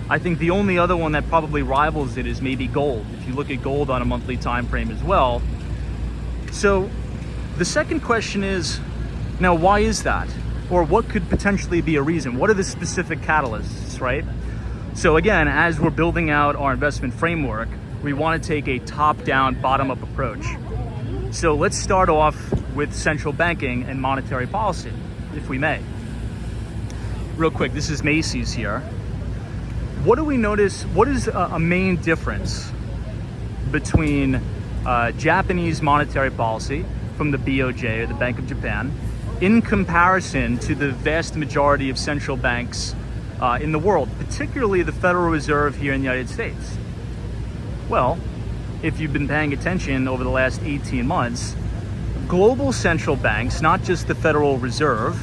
I think the only other one that probably rivals it is maybe gold, if you look at gold on a monthly time frame as well. So the second question is, now why is that? Or what could potentially be a reason? What are the specific catalysts, right? So again, as we're building out our investment framework, we want to take a top-down, bottom-up approach. So let's start off with central banking and monetary policy, if we may. Real quick, this is Macy's here. What do we notice? What is a main difference between Japanese monetary policy from the BOJ, or the Bank of Japan, in comparison to the vast majority of central banks in the world, particularly the Federal Reserve here in the United States? Well, if you've been paying attention over the last 18 months, global central banks, not just the Federal Reserve,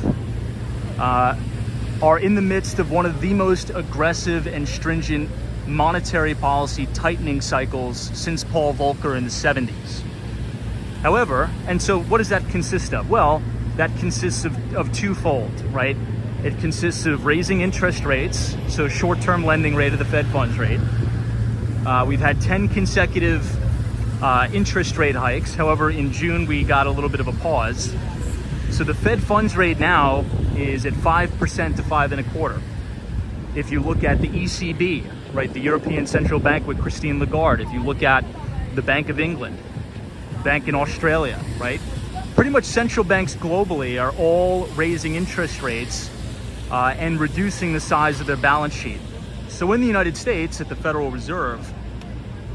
are in the midst of one of the most aggressive and stringent monetary policy tightening cycles since Paul Volcker in the 70s. However, and so what does that consist of? Well, that consists of twofold, right? It consists of raising interest rates, so short-term lending rate of the Fed funds rate. We've had 10 consecutive interest rate hikes. However, in June, we got a little bit of a pause. So the Fed funds rate now is at 5% to 5.25%. If you look at the ECB, right, the European Central Bank with Christine Lagarde, if you look at the Bank of England, Bank in Australia, right? Pretty much central banks globally are all raising interest rates and reducing the size of their balance sheet. So in the United States, at the Federal Reserve,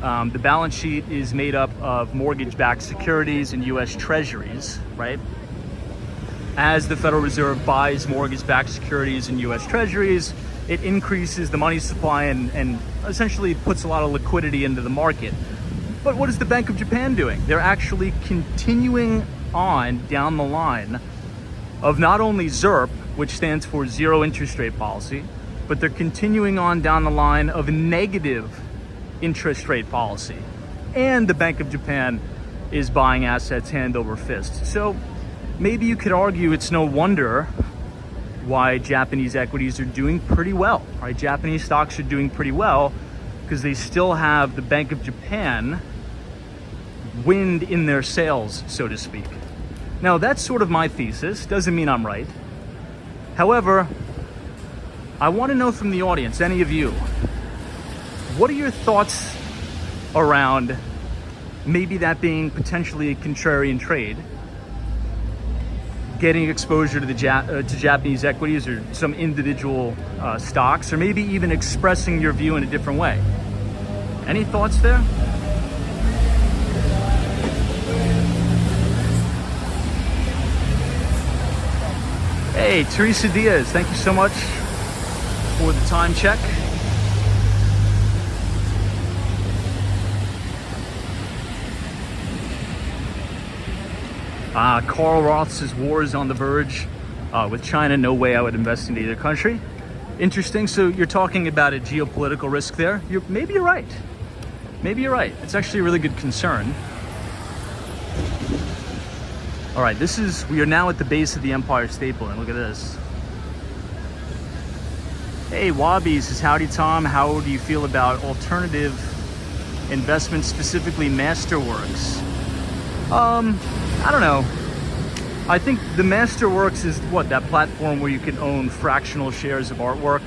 the balance sheet is made up of mortgage-backed securities and U.S. Treasuries, right? As the Federal Reserve buys mortgage-backed securities and U.S. Treasuries, it increases the money supply and essentially puts a lot of liquidity into the market. But what is the Bank of Japan doing? They're actually continuing on down the line of not only ZIRP, which stands for zero interest rate policy, but they're continuing on down the line of negative interest rate policy. And the Bank of Japan is buying assets hand over fist. So maybe you could argue it's no wonder why Japanese equities are doing pretty well, right? Japanese stocks are doing pretty well because they still have the Bank of Japan wind in their sails, so to speak. Now, that's sort of my thesis. Doesn't mean I'm right. However, I want to know from the audience, any of you, what are your thoughts around maybe that being potentially a contrarian trade, getting exposure to the to Japanese equities or some individual stocks, or maybe even expressing your view in a different way? Any thoughts there? Hey, Teresa Diaz, thank you so much for the time check. Carl Roth says war is on the verge with China. No way I would invest in either country. Interesting. So you're talking about a geopolitical risk there. Maybe you're right. Maybe you're right. It's actually a really good concern. All right, we are now at the base of the Empire State Building. Look at this. Hey, Wabi says, howdy, Tom. How do you feel about alternative investments, specifically Masterworks? I don't know. I think the Masterworks is that platform where you can own fractional shares of artwork.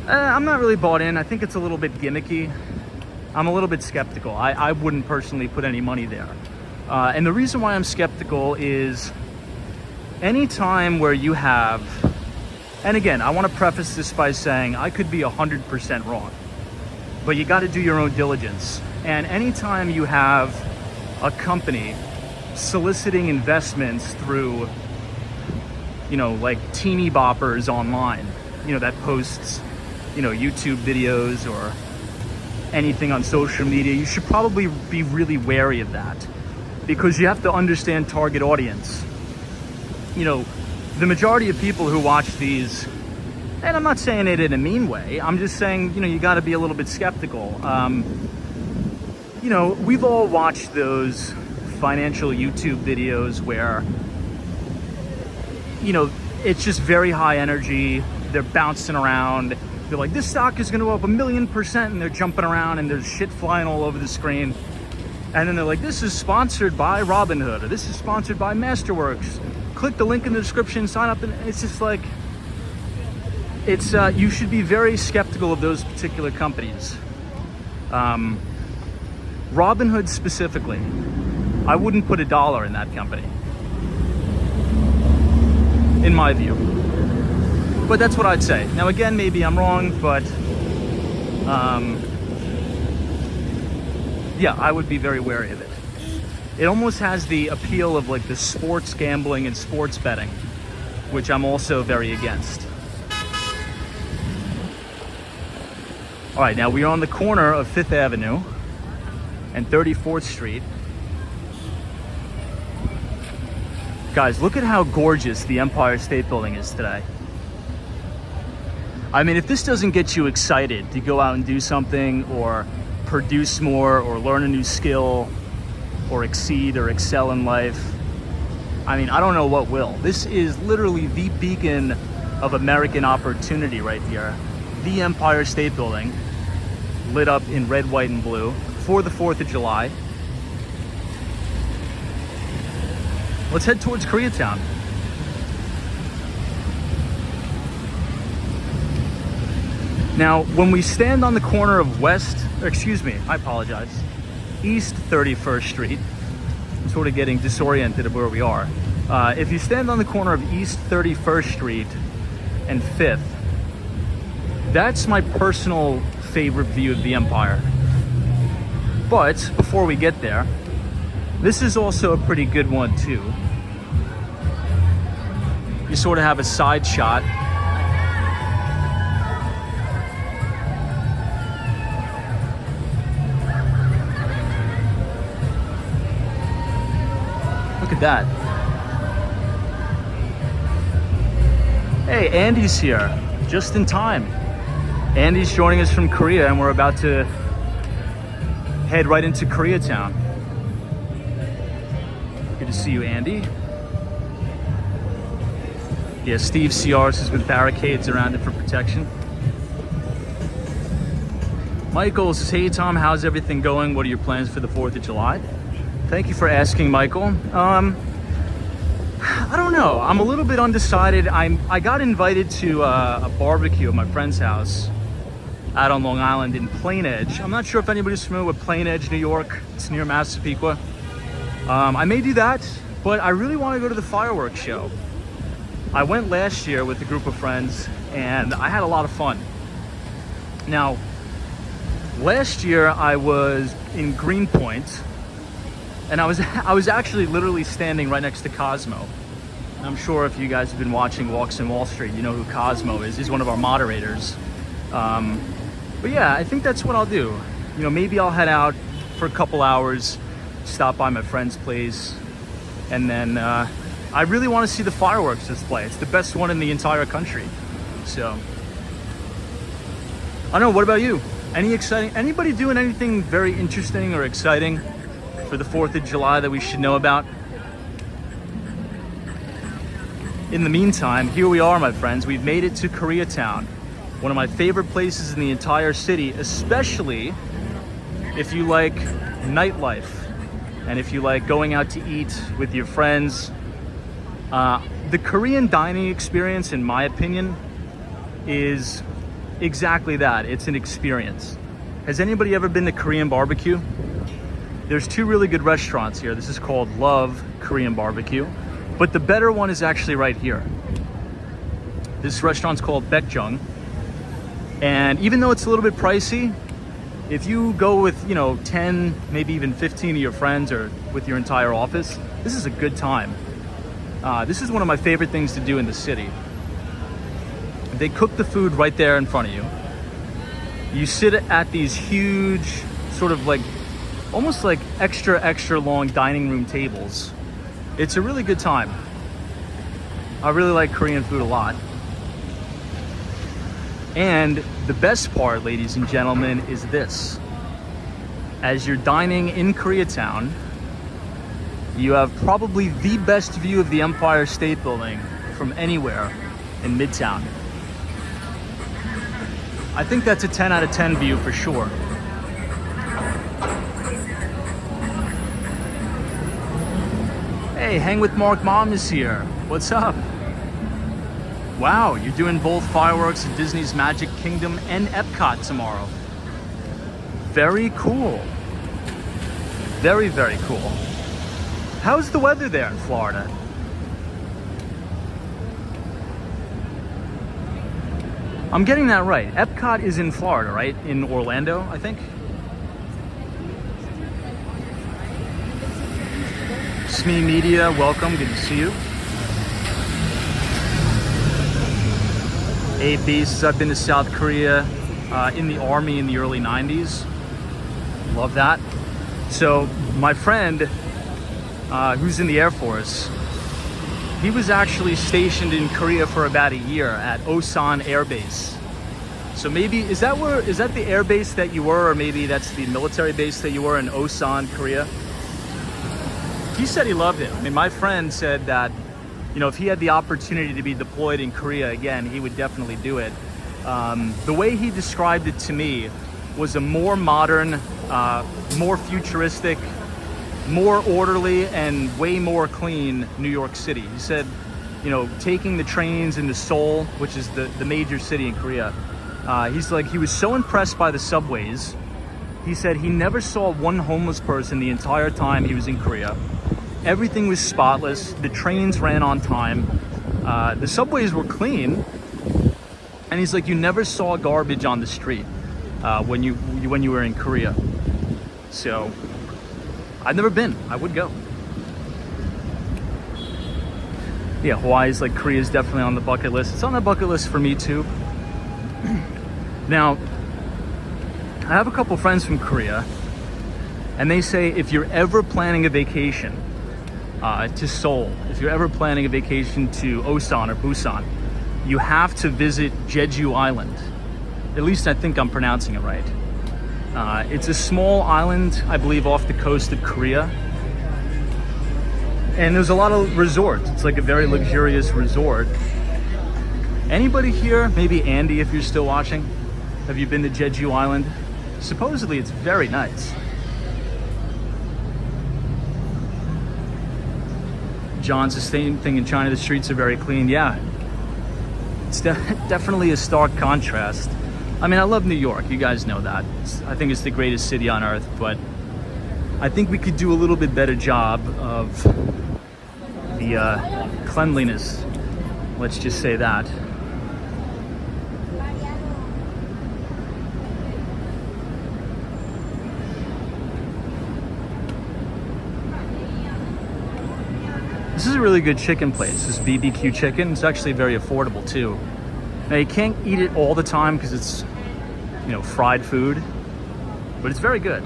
I'm not really bought in. I think it's a little bit gimmicky. I'm a little bit skeptical. I wouldn't personally put any money there. And the reason why I'm skeptical is any time where you have, and again, I want to preface this by saying I could be 100% wrong, but you got to do your own diligence. And anytime you have a company soliciting investments through, you know, like teeny boppers online, you know, that posts, you know, YouTube videos or anything on social media, you should probably be really wary of that, because you have to understand target audience. You know, the majority of people who watch these, and I'm not saying it in a mean way, I'm just saying, you know, you got to be a little bit skeptical. You know, we've all watched those financial YouTube videos where, you know, it's just very high energy. They're bouncing around. They're like, this stock is going to go up 1,000,000%, and they're jumping around and there's shit flying all over the screen. And then they're like, this is sponsored by Robinhood, or this is sponsored by Masterworks. Click the link in the description, sign up. And it's just like, it's you should be very skeptical of those particular companies. Robinhood specifically, I wouldn't put $1 in that company, in my view. But that's what I'd say. Now again, maybe I'm wrong, but yeah, I would be very wary of it. It almost has the appeal of like the sports gambling and sports betting, which I'm also very against. All right, now we are on the corner of 5th Avenue and 34th Street. Guys, look at how gorgeous the Empire State Building is today. I mean, if this doesn't get you excited to go out and do something or produce more or learn a new skill or exceed or excel in life, I mean, I don't know what will. This is literally the beacon of American opportunity right here. The Empire State Building, lit up in red, white, and blue for the 4th of July. Let's head towards Koreatown. Now, when we stand on the corner of East 31st Street, I'm sort of getting disoriented of where we are. If you stand on the corner of East 31st Street and 5th, that's my personal favorite view of the Empire. But before we get there, this is also a pretty good one too. You sort of have a side shot. Look at that. Hey, Andy's here, just in time. Andy's joining us from Korea, and we're about to head right into Koreatown. Good to see you, Andy. Yeah, Steve CRs is with barricades around it for protection. Michael says, hey Tom, how's everything going? What are your plans for the 4th of July? Thank you for asking, Michael. I don't know. I'm a little bit undecided. I got invited to a barbecue at my friend's house out on Long Island in Plain Edge. I'm not sure if anybody's familiar with Plain Edge, New York. It's near Massapequa. I may do that, but I really want to go to the fireworks show. I went last year with a group of friends and I had a lot of fun. Now, last year I was in Greenpoint, and I was actually literally standing right next to Cosmo. I'm sure if you guys have been watching Walks in Wall Street, you know who Cosmo is. He's one of our moderators. But yeah, I think that's what I'll do. You know, maybe I'll head out for a couple hours, stop by my friend's place, and then I really want to see the fireworks display. It's the best one in the entire country. So, I don't know, what about you? Anybody doing anything very interesting or exciting for the 4th of July that we should know about? In the meantime, here we are, my friends. We've made it to Koreatown, one of my favorite places in the entire city, especially if you like nightlife and if you like going out to eat with your friends. The Korean dining experience, in my opinion, is exactly that. It's an experience. Has anybody ever been to Korean barbecue? There's two really good restaurants here. This is called Love Korean Barbecue, but the better one is actually right here. This restaurant's called Baekjung, and even though it's a little bit pricey, if you go with, you know, 10, maybe even 15 of your friends or with your entire office, this is a good time. This is one of my favorite things to do in the city. They cook the food right there in front of you. You sit at these huge, sort of like, almost like extra long dining room tables. It's a really good time. I really like Korean food a lot. And the best part, ladies and gentlemen, is this. As you're dining in Koreatown, you have probably the best view of the Empire State Building from anywhere in Midtown. I think that's a 10 out of 10 view for sure. Hey, Hang with Mark Mom is here. What's up? Wow, you're doing both fireworks at Disney's Magic Kingdom and Epcot tomorrow. Very cool. Very, very cool. How's the weather there in Florida? I'm getting that right. Epcot is in Florida, right? In Orlando, I think. SME Media, welcome. Good to see you. Beasts, I've been to South Korea in the Army in the early 90s. Love that. So my friend who's in the Air Force, he was actually stationed in Korea for about a year at Osan Air Base. So maybe, is that the air base that you were, or maybe that's the military base that you were in Osan, Korea? He said he loved it. I mean, my friend said that, you know, if he had the opportunity to be deployed in Korea again, he would definitely do it. The way he described it to me was a more modern, more futuristic, more orderly, and way more clean New York City. He said, you know, taking the trains into Seoul, which is the major city in Korea, he's like, he was so impressed by the subways. He said he never saw one homeless person the entire time he was in Korea. Everything was spotless. The trains ran on time. The subways were clean. And he's like, you never saw garbage on the street when you were in Korea. So I've never been. I would go. Yeah, Hawaii's like Korea's definitely on the bucket list. It's on the bucket list for me too. Now, I have a couple friends from Korea, and they say if you're ever planning a vacation to Seoul, if you're ever planning a vacation to Osan or Busan, you have to visit Jeju Island. At least I think I'm pronouncing it right. It's a small island, I believe, off the coast of Korea. And there's a lot of resorts. It's like a very luxurious resort. Anybody here, maybe Andy if you're still watching, have you been to Jeju Island? Supposedly it's very nice. John's the same thing in China. The streets are very clean. Yeah, it's definitely a stark contrast. I mean, I love New York. You guys know that. I think it's the greatest city on earth, but I think we could do a little bit better job of the cleanliness. Let's just say that. This is a really good chicken place. This BBQ chicken. It's actually very affordable too. Now you can't eat it all the time because it's, you know, fried food, but it's very good.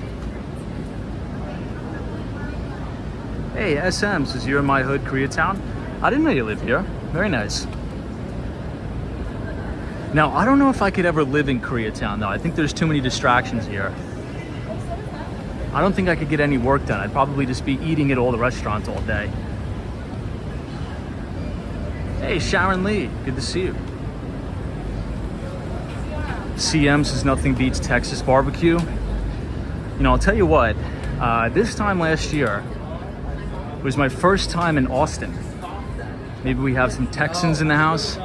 Hey, SM says you're in my hood, Koreatown. I didn't know you live here. Very nice. Now, I don't know if I could ever live in Koreatown though. I think there's too many distractions here. I don't think I could get any work done. I'd probably just be eating at all the restaurants all day. Hey, Sharon Lee, good to see you. CM says nothing beats Texas barbecue. You know, I'll tell you what, this time last year was my first time in Austin. Maybe we have some Texans in the house.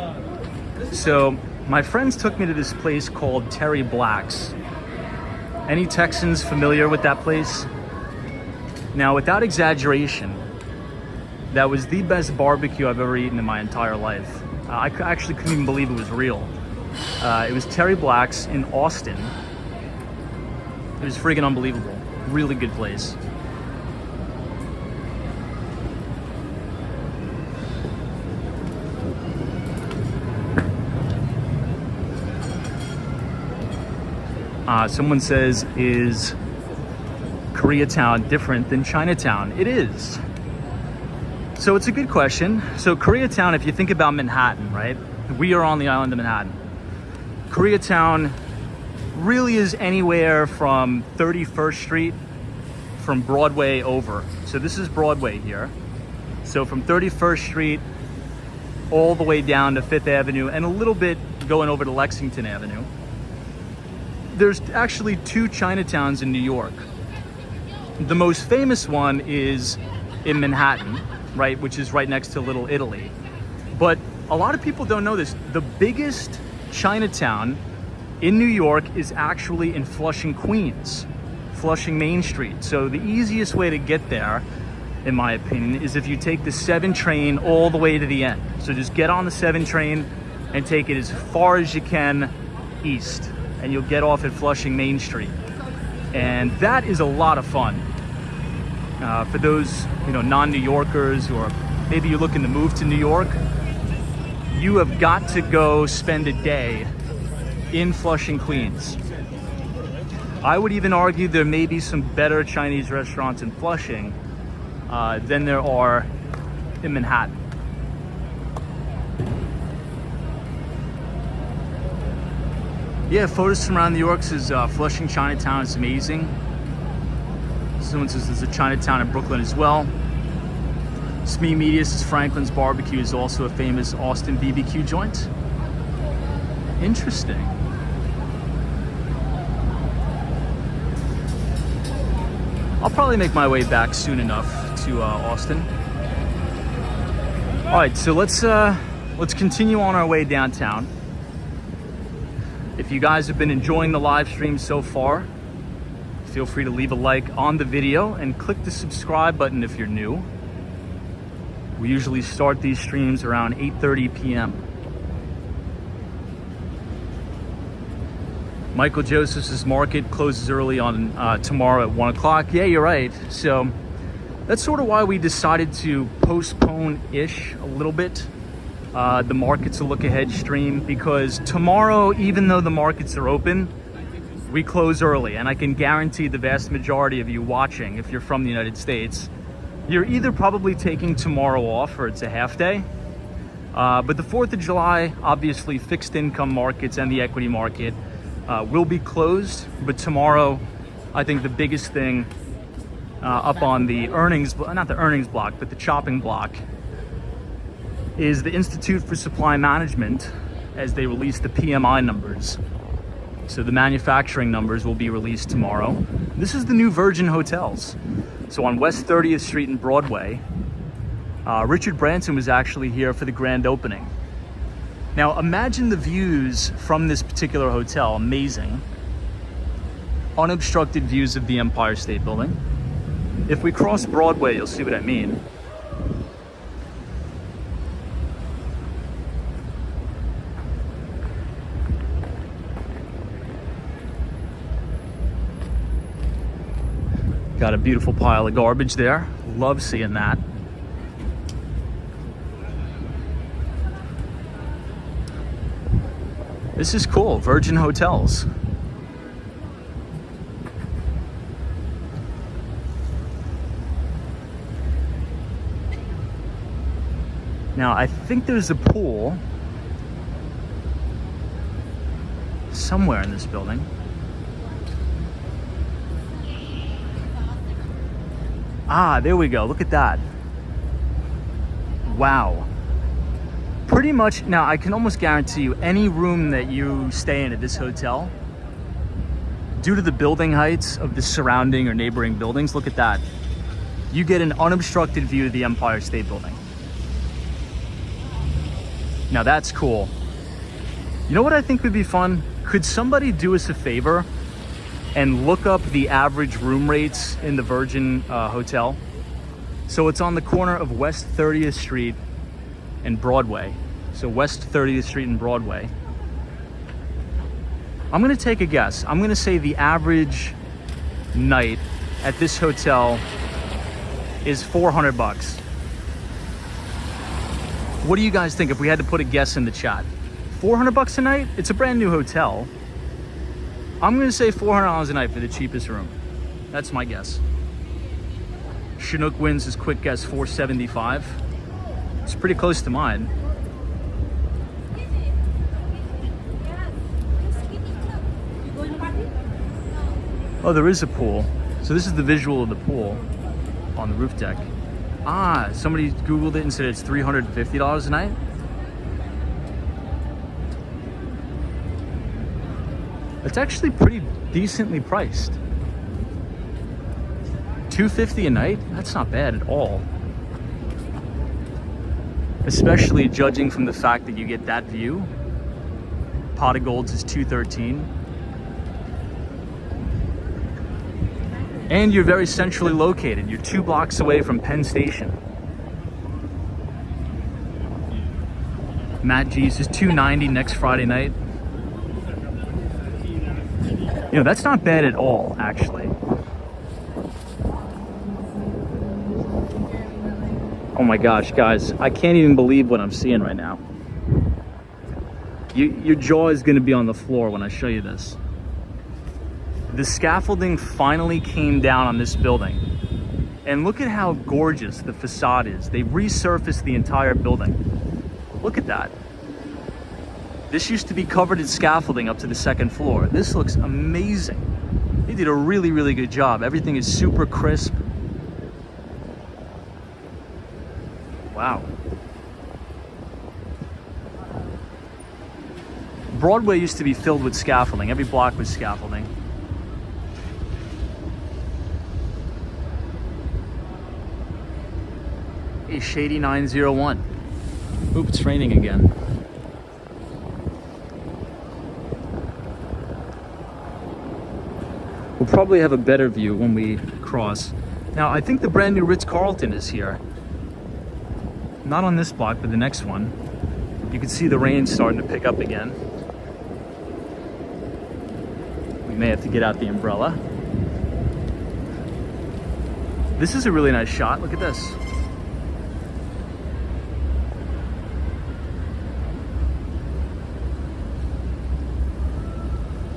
So my friends took me to this place called Terry Black's. Any Texans familiar with that place? Now, without exaggeration, that was the best barbecue I've ever eaten in my entire life. I actually couldn't even believe it was real. It was Terry Black's in Austin. It was friggin' unbelievable. Really good place. Someone says, is Koreatown different than Chinatown? It is. So it's a good question. So Koreatown, if you think about Manhattan, right? We are on the island of Manhattan. Koreatown really is anywhere from 31st Street, from Broadway over. So this is Broadway here. So from 31st Street all the way down to 5th Avenue and a little bit going over to Lexington Avenue. There's actually two Chinatowns in New York. The most famous one is in Manhattan, right, which is right next to Little Italy. But a lot of people don't know this. The biggest Chinatown in New York is actually in Flushing, Queens, Flushing Main Street. So the easiest way to get there, in my opinion, is if you take the 7 train all the way to the end. So just get on the 7 train and take it as far as you can east, and you'll get off at Flushing Main Street. And that is a lot of fun. For those, non-New Yorkers, or maybe you're looking to move to New York, you have got to go spend a day in Flushing, Queens. I would even argue there may be some better Chinese restaurants in Flushing than there are in Manhattan. Yeah, photos from around New York says Flushing Chinatown is amazing. Someone says there's a Chinatown in Brooklyn as well. Smee Media says Franklin's Barbecue is also a famous Austin BBQ joint. Interesting. I'll probably make my way back soon enough to Austin. All right, so let's continue on our way downtown. If you guys have been enjoying the live stream so far, feel free to leave a like on the video and click the subscribe button if you're new. We usually start these streams around 8:30 p.m. Michael Joseph's market closes early on tomorrow at 1 o'clock. Yeah, you're right. So that's sort of why we decided to postpone-ish a little bit the Markets a Look Ahead stream, because tomorrow, even though the markets are open, we close early, and I can guarantee the vast majority of you watching, if you're from the United States, you're either probably taking tomorrow off or it's a half day. But the 4th of July, obviously fixed income markets and the equity market will be closed. But tomorrow, I think the biggest thing up on the earnings, not the earnings block, but the chopping block, is the Institute for Supply Management as they release the PMI numbers. So the manufacturing numbers will be released tomorrow. This is the new Virgin Hotels. So on West 30th Street and Broadway, Richard Branson was actually here for the grand opening. Now imagine the views from this particular hotel, amazing. Unobstructed views of the Empire State Building. If we cross Broadway, you'll see what I mean. Got a beautiful pile of garbage there. Love seeing that. This is cool, Virgin Hotels. Now, I think there's a pool somewhere in this building. Ah, there we go. Look at that. Wow. Pretty much, now I can almost guarantee you any room that you stay in at this hotel, due to the building heights of the surrounding or neighboring buildings, look at that. You get an unobstructed view of the Empire State Building. Now that's cool. You know what I think would be fun? Could somebody do us a favor and look up the average room rates in the Virgin Hotel? So it's on the corner of West 30th Street and Broadway. So West 30th Street and Broadway. I'm gonna take a guess. I'm gonna say the average night at this hotel is $400. What do you guys think if we had to put a guess in the chat? $400 a night? It's a brand new hotel. I'm gonna say $400 a night for the cheapest room. That's my guess. Chinook wins his quick guess, $475. It's pretty close to mine. Oh, there is a pool. So this is the visual of the pool on the roof deck. Ah, somebody Googled it and said it's $350 a night. It's actually pretty decently priced. $250 a night? That's not bad at all. Especially judging from the fact that you get that view. Pot of Gold's is $213. And you're very centrally located. You're 2 blocks away from Penn Station. Matt G's is $290 next Friday night. You know, that's not bad at all, actually. Oh my gosh, guys, I can't even believe what I'm seeing right now. Your jaw is going to be on the floor when I show you this. The scaffolding finally came down on this building. And look at how gorgeous the facade is. They resurfaced the entire building. Look at that. This used to be covered in scaffolding up to the 2nd floor. This looks amazing. They did a really, really good job. Everything is super crisp. Wow. Broadway used to be filled with scaffolding. Every block was scaffolding. Hey, Shady 901. Oop, it's raining again. We'll probably have a better view when we cross. Now, I think the brand new Ritz-Carlton is here. Not on this block, but the next one. You can see the rain starting to pick up again. We may have to get out the umbrella. This is a really nice shot. Look at this.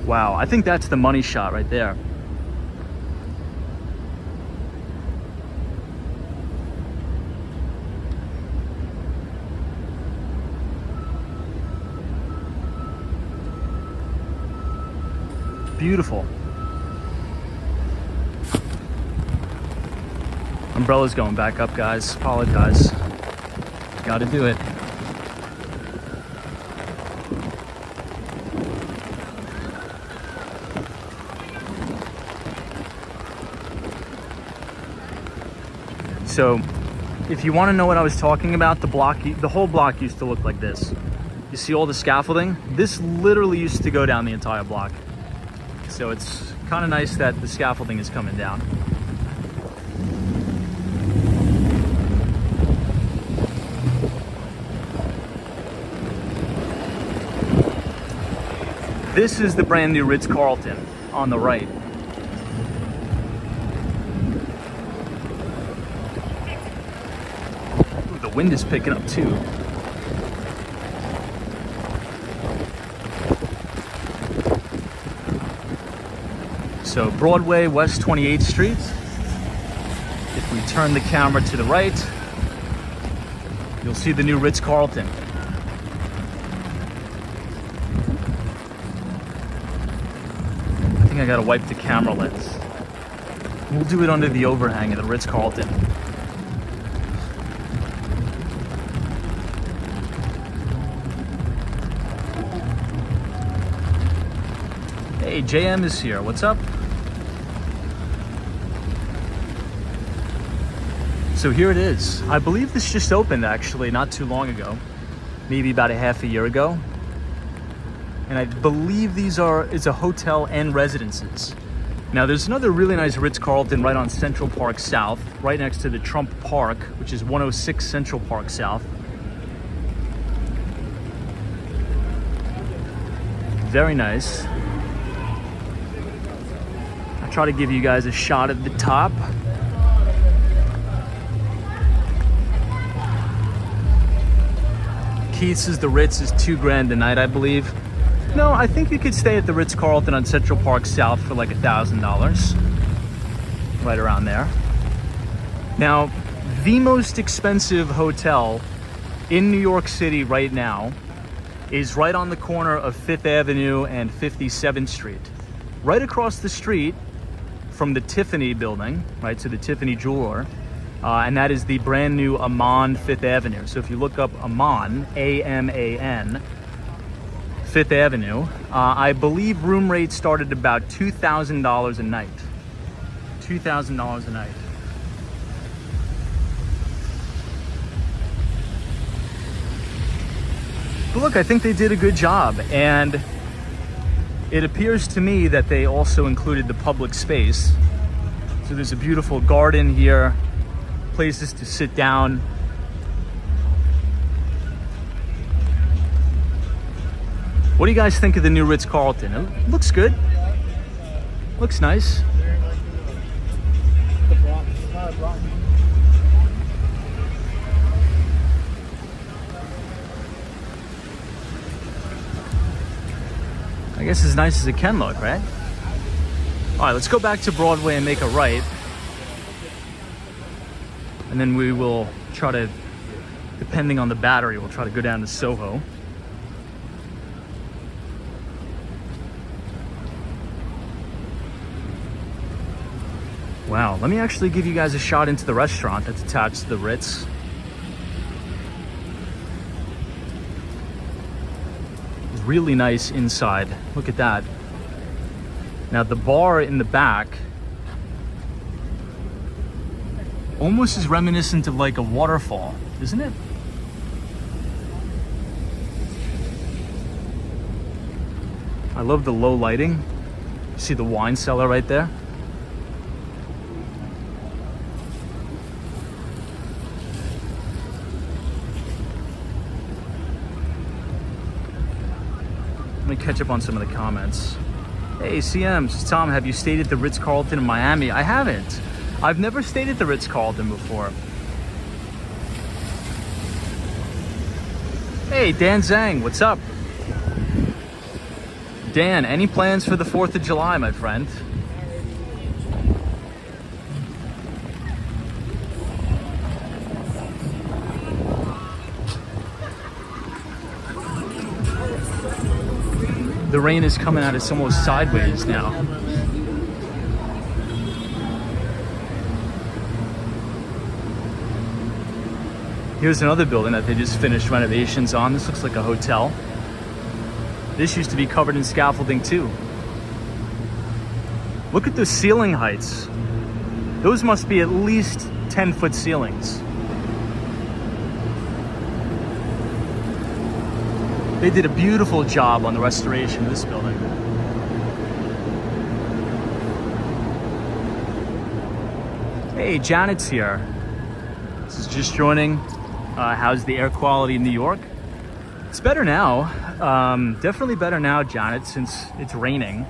Wow, I think that's the money shot right there. Beautiful. Umbrella's going back up, guys. Apologize. Gotta do it. So, if you want to know what I was talking about, the whole block used to look like this. You see all the scaffolding? This literally used to go down the entire block. So it's kind of nice that the scaffolding is coming down. This is the brand new Ritz-Carlton on the right. Ooh, the wind is picking up too. So Broadway, West 28th Street. If we turn the camera to the right, you'll see the new Ritz-Carlton. I think I gotta wipe the camera lens. We'll do it under the overhang of the Ritz-Carlton. Hey, JM is here. What's up? So here it is. I believe this just opened actually not too long ago, maybe about a half a year ago. And I believe it's a hotel and residences. Now there's another really nice Ritz-Carlton right on Central Park South, right next to the Trump Park, which is 106 Central Park South. Very nice. I'll try to give you guys a shot at the top. Keith says the Ritz is $2,000 a night, I believe. No, I think you could stay at the Ritz-Carlton on Central Park South for like $1,000. Right around there. Now, the most expensive hotel in New York City right now is right on the corner of 5th Avenue and 57th Street. Right across the street from the Tiffany building, right, so the Tiffany jeweler, and that is the brand new Aman 5th Avenue. So if you look up Aman, A-M-A-N, 5th Avenue, I believe room rates started about $2,000 a night. $2,000 a night. But look, I think they did a good job, and it appears to me that they also included the public space. So there's a beautiful garden here, places to sit down. What do you guys think of the new Ritz-Carlton? It looks good. Looks nice. I guess as nice as it can look, right? All right, let's go back to Broadway and make a right. And then we will try to, depending on the battery, we'll try to go down to Soho. Wow, let me actually give you guys a shot into the restaurant that's attached to the Ritz. It's really nice inside. Look at that. Now the bar in the back almost is reminiscent of like a waterfall, isn't it? I love the low lighting. See the wine cellar right there? Let me catch up on some of the comments. Hey, CM, says Tom, have you stayed at the Ritz-Carlton in Miami? I haven't. I've never stayed at the Ritz-Carlton before. Hey, Dan Zhang, what's up? Dan, any plans for the 4th of July, my friend? The rain is coming at us almost sideways now. Here's another building that they just finished renovations on. This looks like a hotel. This used to be covered in scaffolding too. Look at the ceiling heights. Those must be at least 10-foot ceilings. They did a beautiful job on the restoration of this building. Hey, Janet's here. This is just joining. How's the air quality in New York? It's better now. Definitely better now, Janet, since it's raining.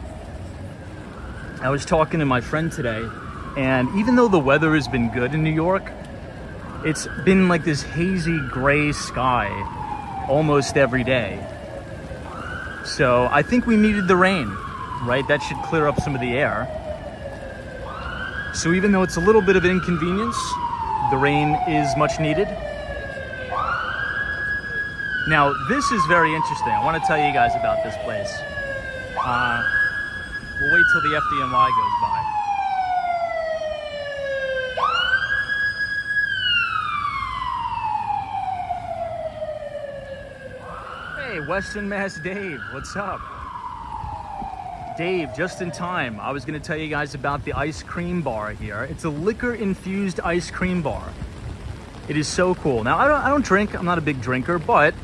I was talking to my friend today, and even though the weather has been good in New York, it's been like this hazy gray sky almost every day. So I think we needed the rain, right? That should clear up some of the air. So even though it's a little bit of an inconvenience, the rain is much needed. Now, this is very interesting. I want to tell you guys about this place. We'll wait till the FDNY goes by. Hey, Western Mass Dave, what's up? Dave, just in time. I was going to tell you guys about the ice cream bar here. It's a liquor-infused ice cream bar. It is so cool. Now, I don't drink. I'm not a big drinker, but,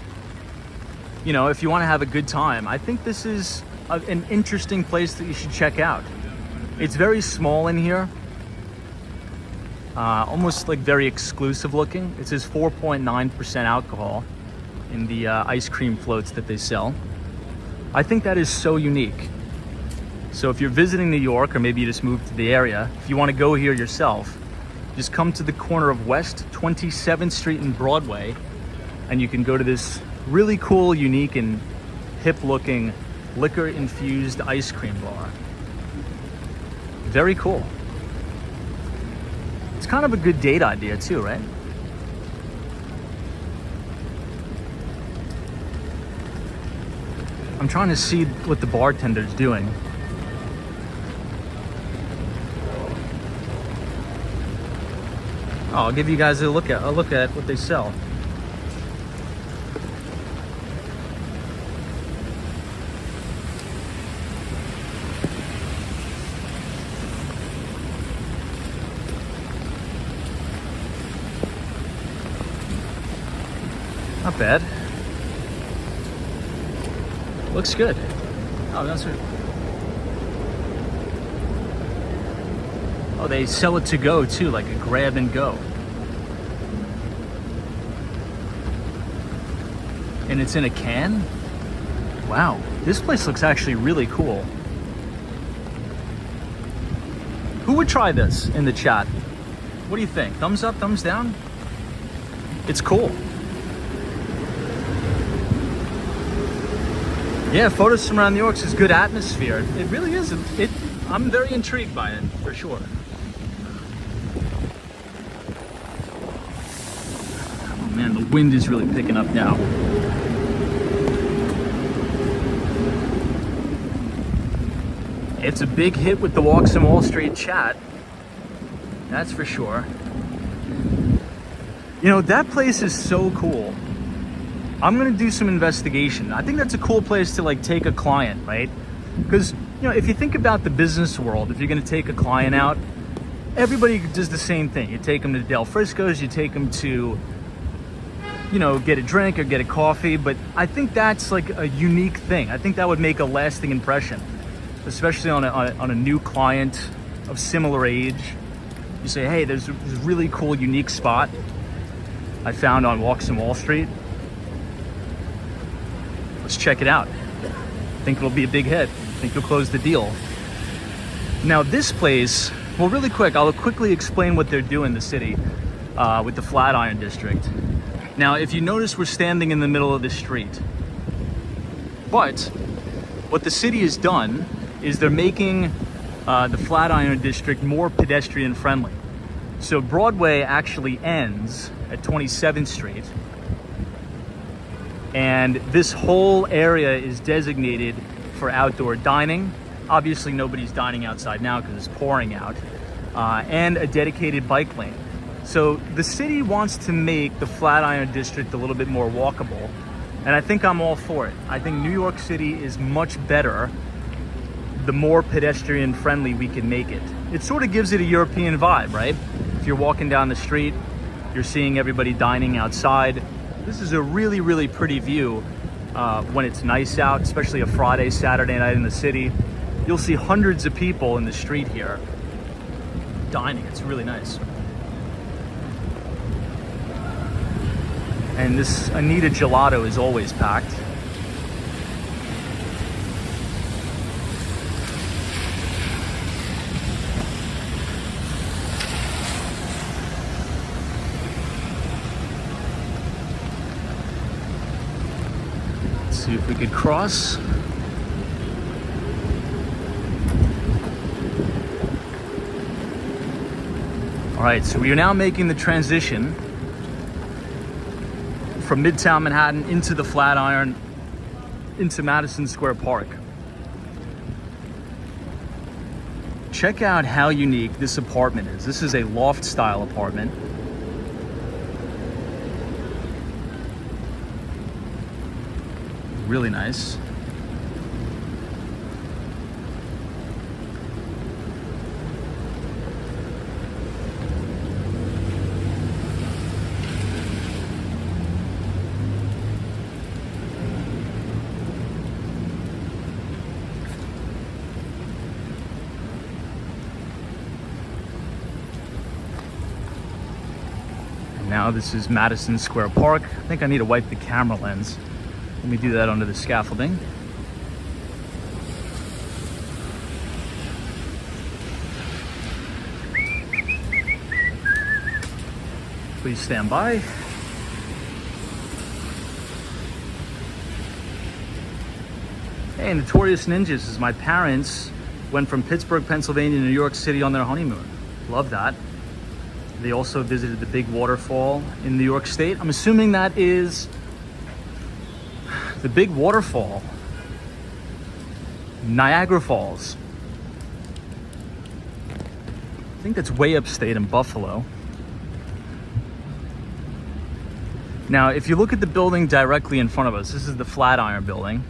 you know, if you want to have a good time, I think this is an interesting place that you should check out. It's very small in here. Almost like very exclusive looking. It says 4.9% alcohol in the ice cream floats that they sell. I think that is so unique. So if you're visiting New York, or maybe you just moved to the area, if you want to go here yourself, just come to the corner of West 27th Street and Broadway, and you can go to this really cool, unique, and hip-looking liquor-infused ice cream bar. Very cool. It's kind of a good date idea too, right? I'm trying to see what the bartender's doing. Oh, I'll give you guys a look at what they sell. Not bad. Looks good. Oh, that's it. Oh, they sell it to go too, like a grab and go. And it's in a can? Wow, this place looks actually really cool. Who would try this in the chat? What do you think? Thumbs up, thumbs down? It's cool. Yeah, photos from around New York is good atmosphere. It really is. I'm very intrigued by it, for sure. Oh man, the wind is really picking up now. It's a big hit with the Walks on Wall Street chat. That's for sure. You know, that place is so cool. I'm gonna do some investigation. I think that's a cool place to like take a client, right? Because, you know, if you think about the business world, if you're gonna take a client out, everybody does the same thing. You take them to Del Frisco's, you take them to, you know, get a drink or get a coffee, but I think that's like a unique thing. I think that would make a lasting impression, especially on a new client of similar age. You say, hey, there's this really cool, unique spot I found on Walks on Wall Street. Let's check it out. I think it'll be a big hit. I think you'll close the deal. Now this place, well, really quick, I'll quickly explain what they're doing in the city with the Flatiron district. Now, if you notice, we're standing in the middle of the street. But what the city has done is they're making the Flatiron district more pedestrian friendly. So Broadway actually ends at 27th Street. And this whole area is designated for outdoor dining. Obviously nobody's dining outside now because it's pouring out. And a dedicated bike lane. So the city wants to make the Flatiron district a little bit more walkable. And I think I'm all for it. I think New York City is much better the more pedestrian friendly we can make it. It sort of gives it a European vibe, right? If you're walking down the street, you're seeing everybody dining outside. This is a really, really pretty view when it's nice out, especially a Friday, Saturday night in the city. You'll see hundreds of people in the street here dining. It's really nice. And this Anita Gelato is always packed. See if we could cross. All right, so we are now making the transition from Midtown Manhattan into the Flatiron, into Madison Square Park. Check out how unique this apartment is. This is a loft style apartment. Really nice. And now this is Madison Square Park. I think I need to wipe the camera lens. Let me do that under the scaffolding. Please stand by. Hey, Notorious Ninjas is my parents went from Pittsburgh, Pennsylvania to New York City on their honeymoon. Love that. They also visited the big waterfall in New York State. I'm assuming that is the big waterfall, Niagara Falls. I think that's way upstate in Buffalo. Now, if you look at the building directly in front of us, this is the Flatiron building,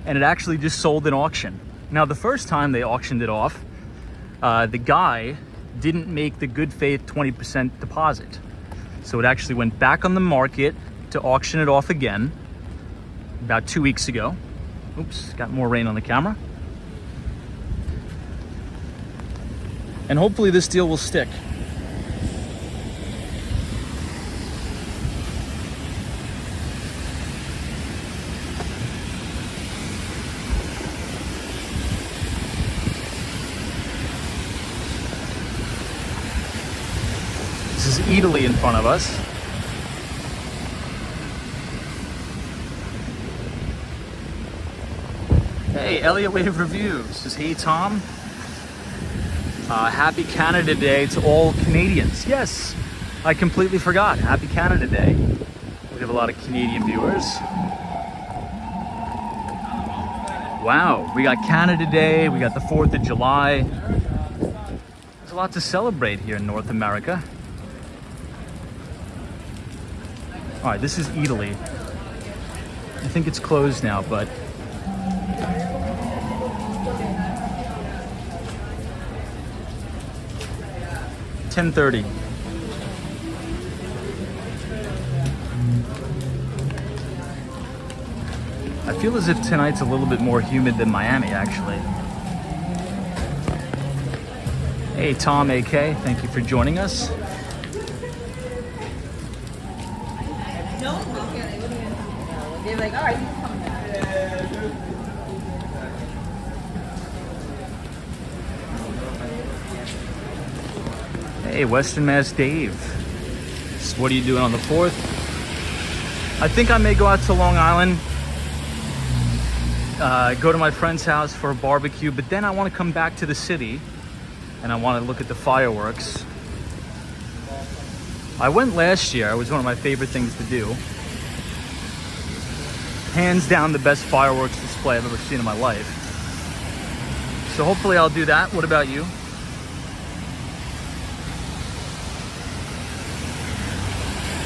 and it actually just sold in auction. Now, the first time they auctioned it off, the guy didn't make the good faith 20% deposit. So it actually went back on the market to auction it off again about 2 weeks ago. Oops, got more rain on the camera. And hopefully this deal will stick. This is Italy in front of us. Hey, Elliott Wave Reviews says, hey Tom, happy Canada Day to all Canadians. Yes, I completely forgot. Happy Canada Day. We have a lot of Canadian viewers. Wow, we got Canada Day, we got the 4th of July. There's a lot to celebrate here in North America. All right, this is Italy. I think it's closed now, but $10:30. I feel as if tonight's a little bit more humid than Miami, actually. Hey, Tom AK, thank you for joining us. They're like, all right, he's coming back. Hey, Western Mass Dave. So what are you doing on the 4th? I think I may go out to Long Island, go to my friend's house for a barbecue, but then I want to come back to the city and I want to look at the fireworks. I went last year. It was one of my favorite things to do. Hands down the best fireworks display I've ever seen in my life. So hopefully I'll do that. What about you?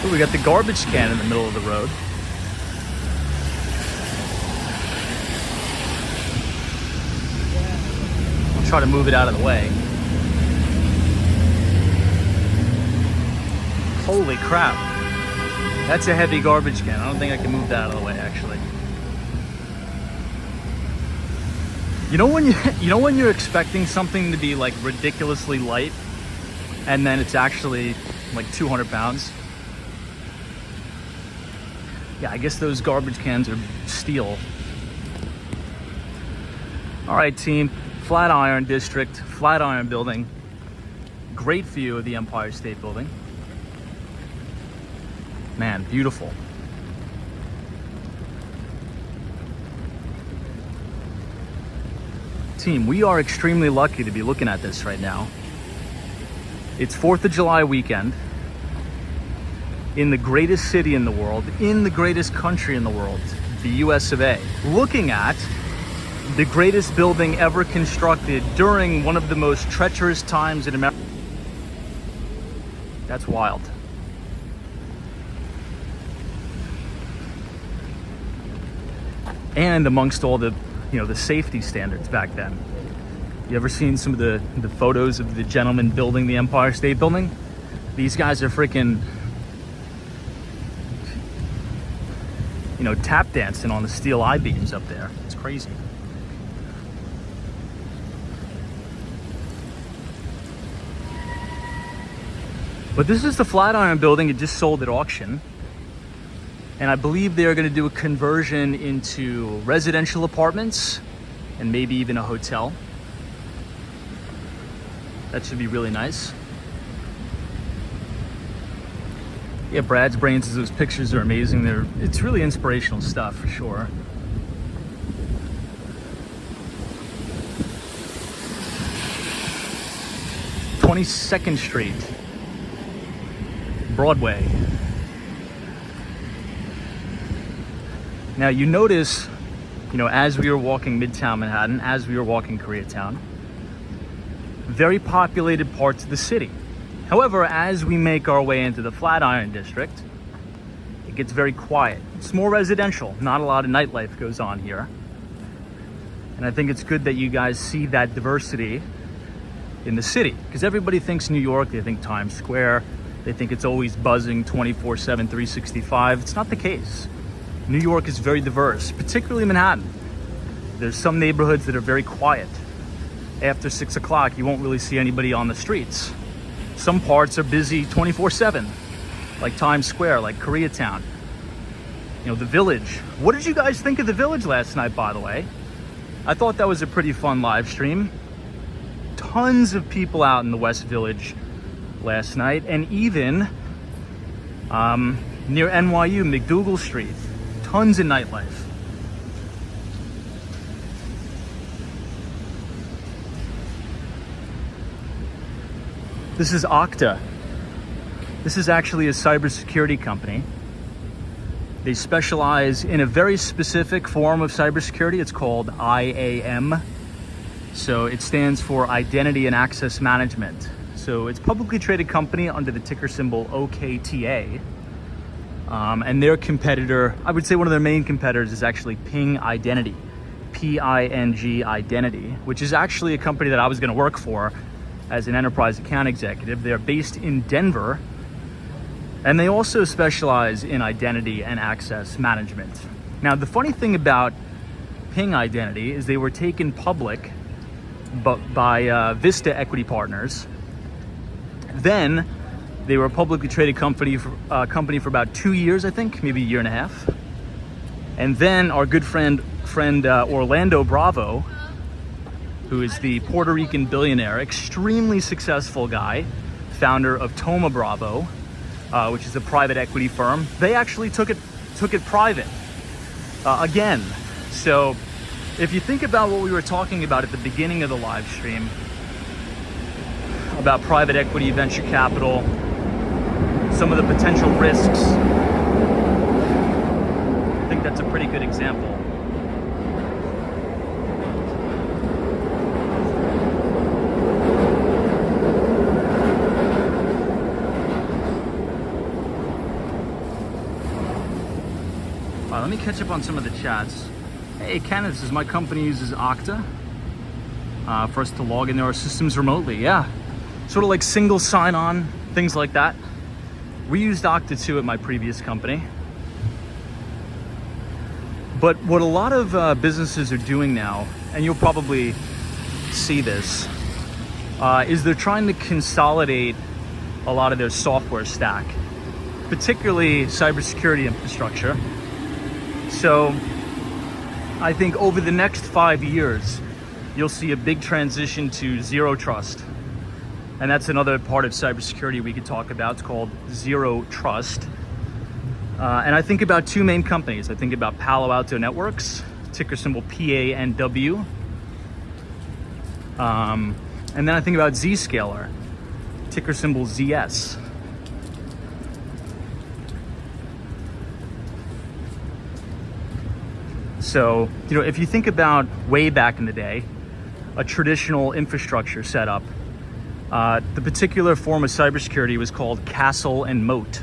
Ooh, we got the garbage can in the middle of the road. I'll try to move it out of the way. Holy crap. That's a heavy garbage can. I don't think I can move that out of the way, actually. You know when you're expecting something to be like ridiculously light and then it's actually like 200 pounds? Yeah, I guess those garbage cans are steel. All right, team. Flatiron District, Flatiron Building. Great view of the Empire State Building. Man, beautiful. Team, we are extremely lucky to be looking at this right now. It's 4th of July weekend in the greatest city in the world, in the greatest country in the world, the US of A. Looking at the greatest building ever constructed during one of the most treacherous times in America. That's wild. And amongst all the, the safety standards back then. You ever seen some of the photos of the gentlemen building the Empire State Building? These guys are freaking, tap dancing on the steel I-beams up there. It's crazy. But this is the Flatiron Building. It just sold at auction. And I believe they're going to do a conversion into residential apartments and maybe even a hotel. That should be really nice. Yeah, Brad's brain says those pictures are amazing. It's really inspirational stuff for sure. "22nd Street, Broadway." Now you notice, as we were walking Midtown Manhattan, as we were walking Koreatown, very populated parts of the city. However, as we make our way into the Flatiron district, it gets very quiet. It's more residential. Not a lot of nightlife goes on here. And I think it's good that you guys see that diversity in the city, because everybody thinks New York, they think Times Square, they think it's always buzzing 24/7, 365. It's not the case. New York is very diverse, particularly Manhattan. There's some neighborhoods that are very quiet. After 6 o'clock, you won't really see anybody on the streets. Some parts are busy 24/7, like Times Square, like Koreatown. The Village. What did you guys think of the Village last night, by the way? I thought that was a pretty fun live stream. Tons of people out in the West Village last night, and even near NYU, McDougal Street, tons of nightlife. This is Okta. This is actually a cybersecurity company. They specialize in a very specific form of cybersecurity. It's called IAM. So it stands for Identity and Access Management. So it's a publicly traded company under the ticker symbol OKTA. And their competitor, I would say one of their main competitors, is actually Ping Identity. Ping Identity, which is actually a company that I was going to work for as an enterprise account executive. They're based in Denver, and they also specialize in identity and access management. Now, the funny thing about Ping Identity is they were taken public by Vista Equity Partners. Then they were a publicly traded company for about 2 years, I think, maybe a year and a half. And then our good friend Orlando Bravo, who is the Puerto Rican billionaire, extremely successful guy, founder of Thoma Bravo, which is a private equity firm. They actually took it private again. So if you think about what we were talking about at the beginning of the live stream, about private equity, venture capital, some of the potential risks, I think that's a pretty good example. Let me catch up on some of the chats. Hey, Kenneth says my company uses Okta for us to log into our systems remotely. Yeah, sort of like single sign-on, things like that. We used Okta too at my previous company. But what a lot of businesses are doing now, and you'll probably see this, is they're trying to consolidate a lot of their software stack, particularly cybersecurity infrastructure. So I think over the next 5 years, you'll see a big transition to zero trust. And that's another part of cybersecurity we could talk about. It's called zero trust. And I think about two main companies. I think about Palo Alto Networks, ticker symbol PANW. And then I think about Zscaler, ticker symbol ZS. So, if you think about way back in the day, a traditional infrastructure setup, the particular form of cybersecurity was called castle and moat,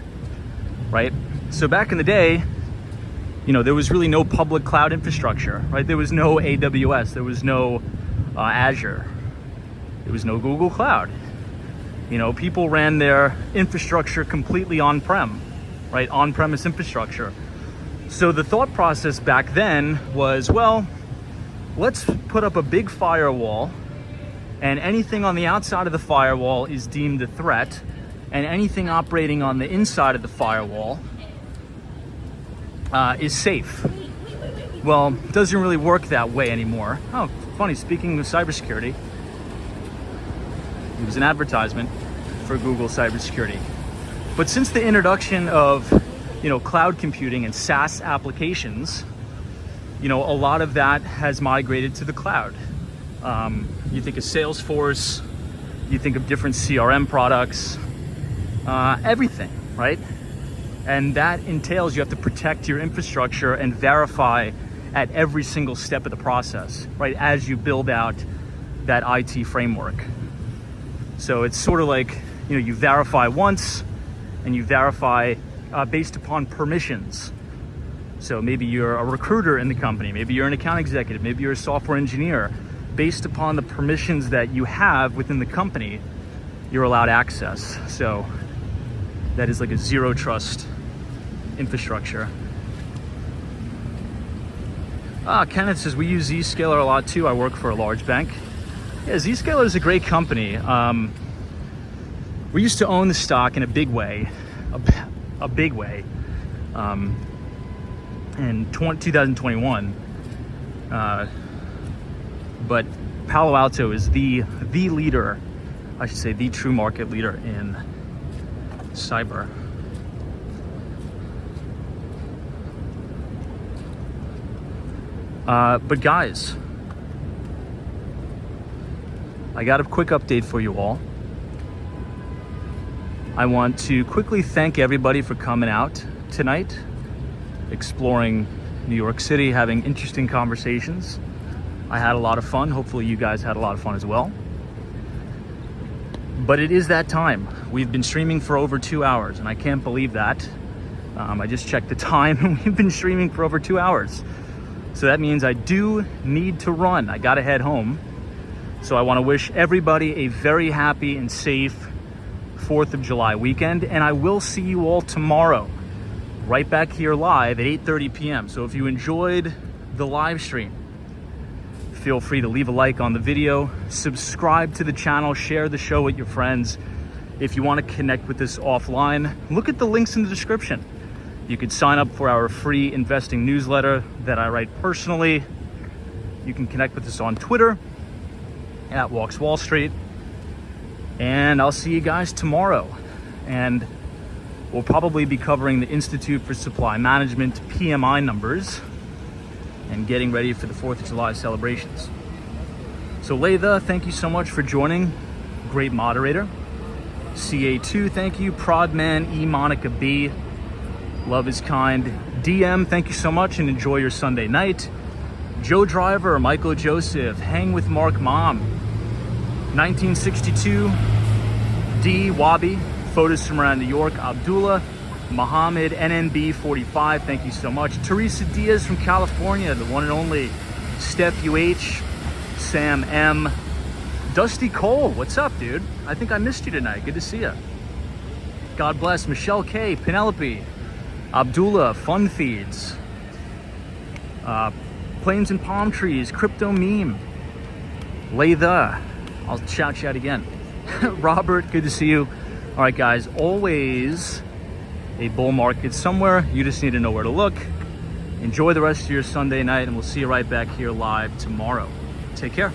right? So back in the day, there was really no public cloud infrastructure, right? There was no AWS, there was no Azure, there was no Google Cloud. People ran their infrastructure completely on-prem, right? On-premise infrastructure. So the thought process back then was, well, let's put up a big firewall, and anything on the outside of the firewall is deemed a threat, and anything operating on the inside of the firewall is safe. Well, it doesn't really work that way anymore. Oh, funny, speaking of cybersecurity, it was an advertisement for Google cybersecurity. But since the introduction of, cloud computing and SaaS applications, a lot of that has migrated to the cloud. You think of Salesforce, you think of different CRM products, everything, right? And that entails you have to protect your infrastructure and verify at every single step of the process, right? As you build out that IT framework. So it's sort of like, you verify once and you verify based upon permissions. So maybe you're a recruiter in the company, maybe you're an account executive, maybe you're a software engineer. Based upon the permissions that you have within the company, you're allowed access. So that is like a zero trust infrastructure. Kenneth says, we use Zscaler a lot too. I work for a large bank. Yeah, Zscaler is a great company. We used to own the stock in a big way, a big way, in 2021. But Palo Alto is the leader, I should say the true market leader in cyber. But guys, I got a quick update for you all. I want to quickly thank everybody for coming out tonight, exploring New York City, having interesting conversations. I had a lot of fun. Hopefully you guys had a lot of fun as well. But it is that time. We've been streaming for over 2 hours, and I can't believe that. I just checked the time, and we've been streaming for over 2 hours. So that means I do need to run. I gotta head home. So I wanna wish everybody a very happy and safe 4th of July weekend, and I will see you all tomorrow, right back here live at 8:30 p.m. So if you enjoyed the live stream, feel free to leave a like on the video, subscribe to the channel, share the show with your friends. If you want to connect with us offline, look at the links in the description. You could sign up for our free investing newsletter that I write personally. You can connect with us on Twitter at Walks Wall Street. And I'll see you guys tomorrow. And we'll probably be covering the Institute for Supply Management PMI numbers and getting ready for the 4th of July celebrations. So Laytha, thank you so much for joining. Great moderator. CA2, thank you. Prodman, E. Monica B. Love is kind. DM, thank you so much and enjoy your Sunday night. Joe Driver, Michael Joseph, Hang with Mark Mom. 1962, D. Wabi, photos from around New York. Abdullah, Muhammad, NNB 45, thank you so much. Teresa Diaz from California, the one and only. Steph UH, Sam M. Dusty Cole, what's up, dude? I think I missed you tonight. Good to see you. God bless. Michelle K, Penelope, Abdullah, Fun Feeds, Plains and Palm Trees, Crypto Meme, Laytha. I'll shout you out again. Robert, good to see you. All right, guys, always a bull market somewhere. You just need to know where to look. Enjoy the rest of your Sunday night, and we'll see you right back here live tomorrow. Take care.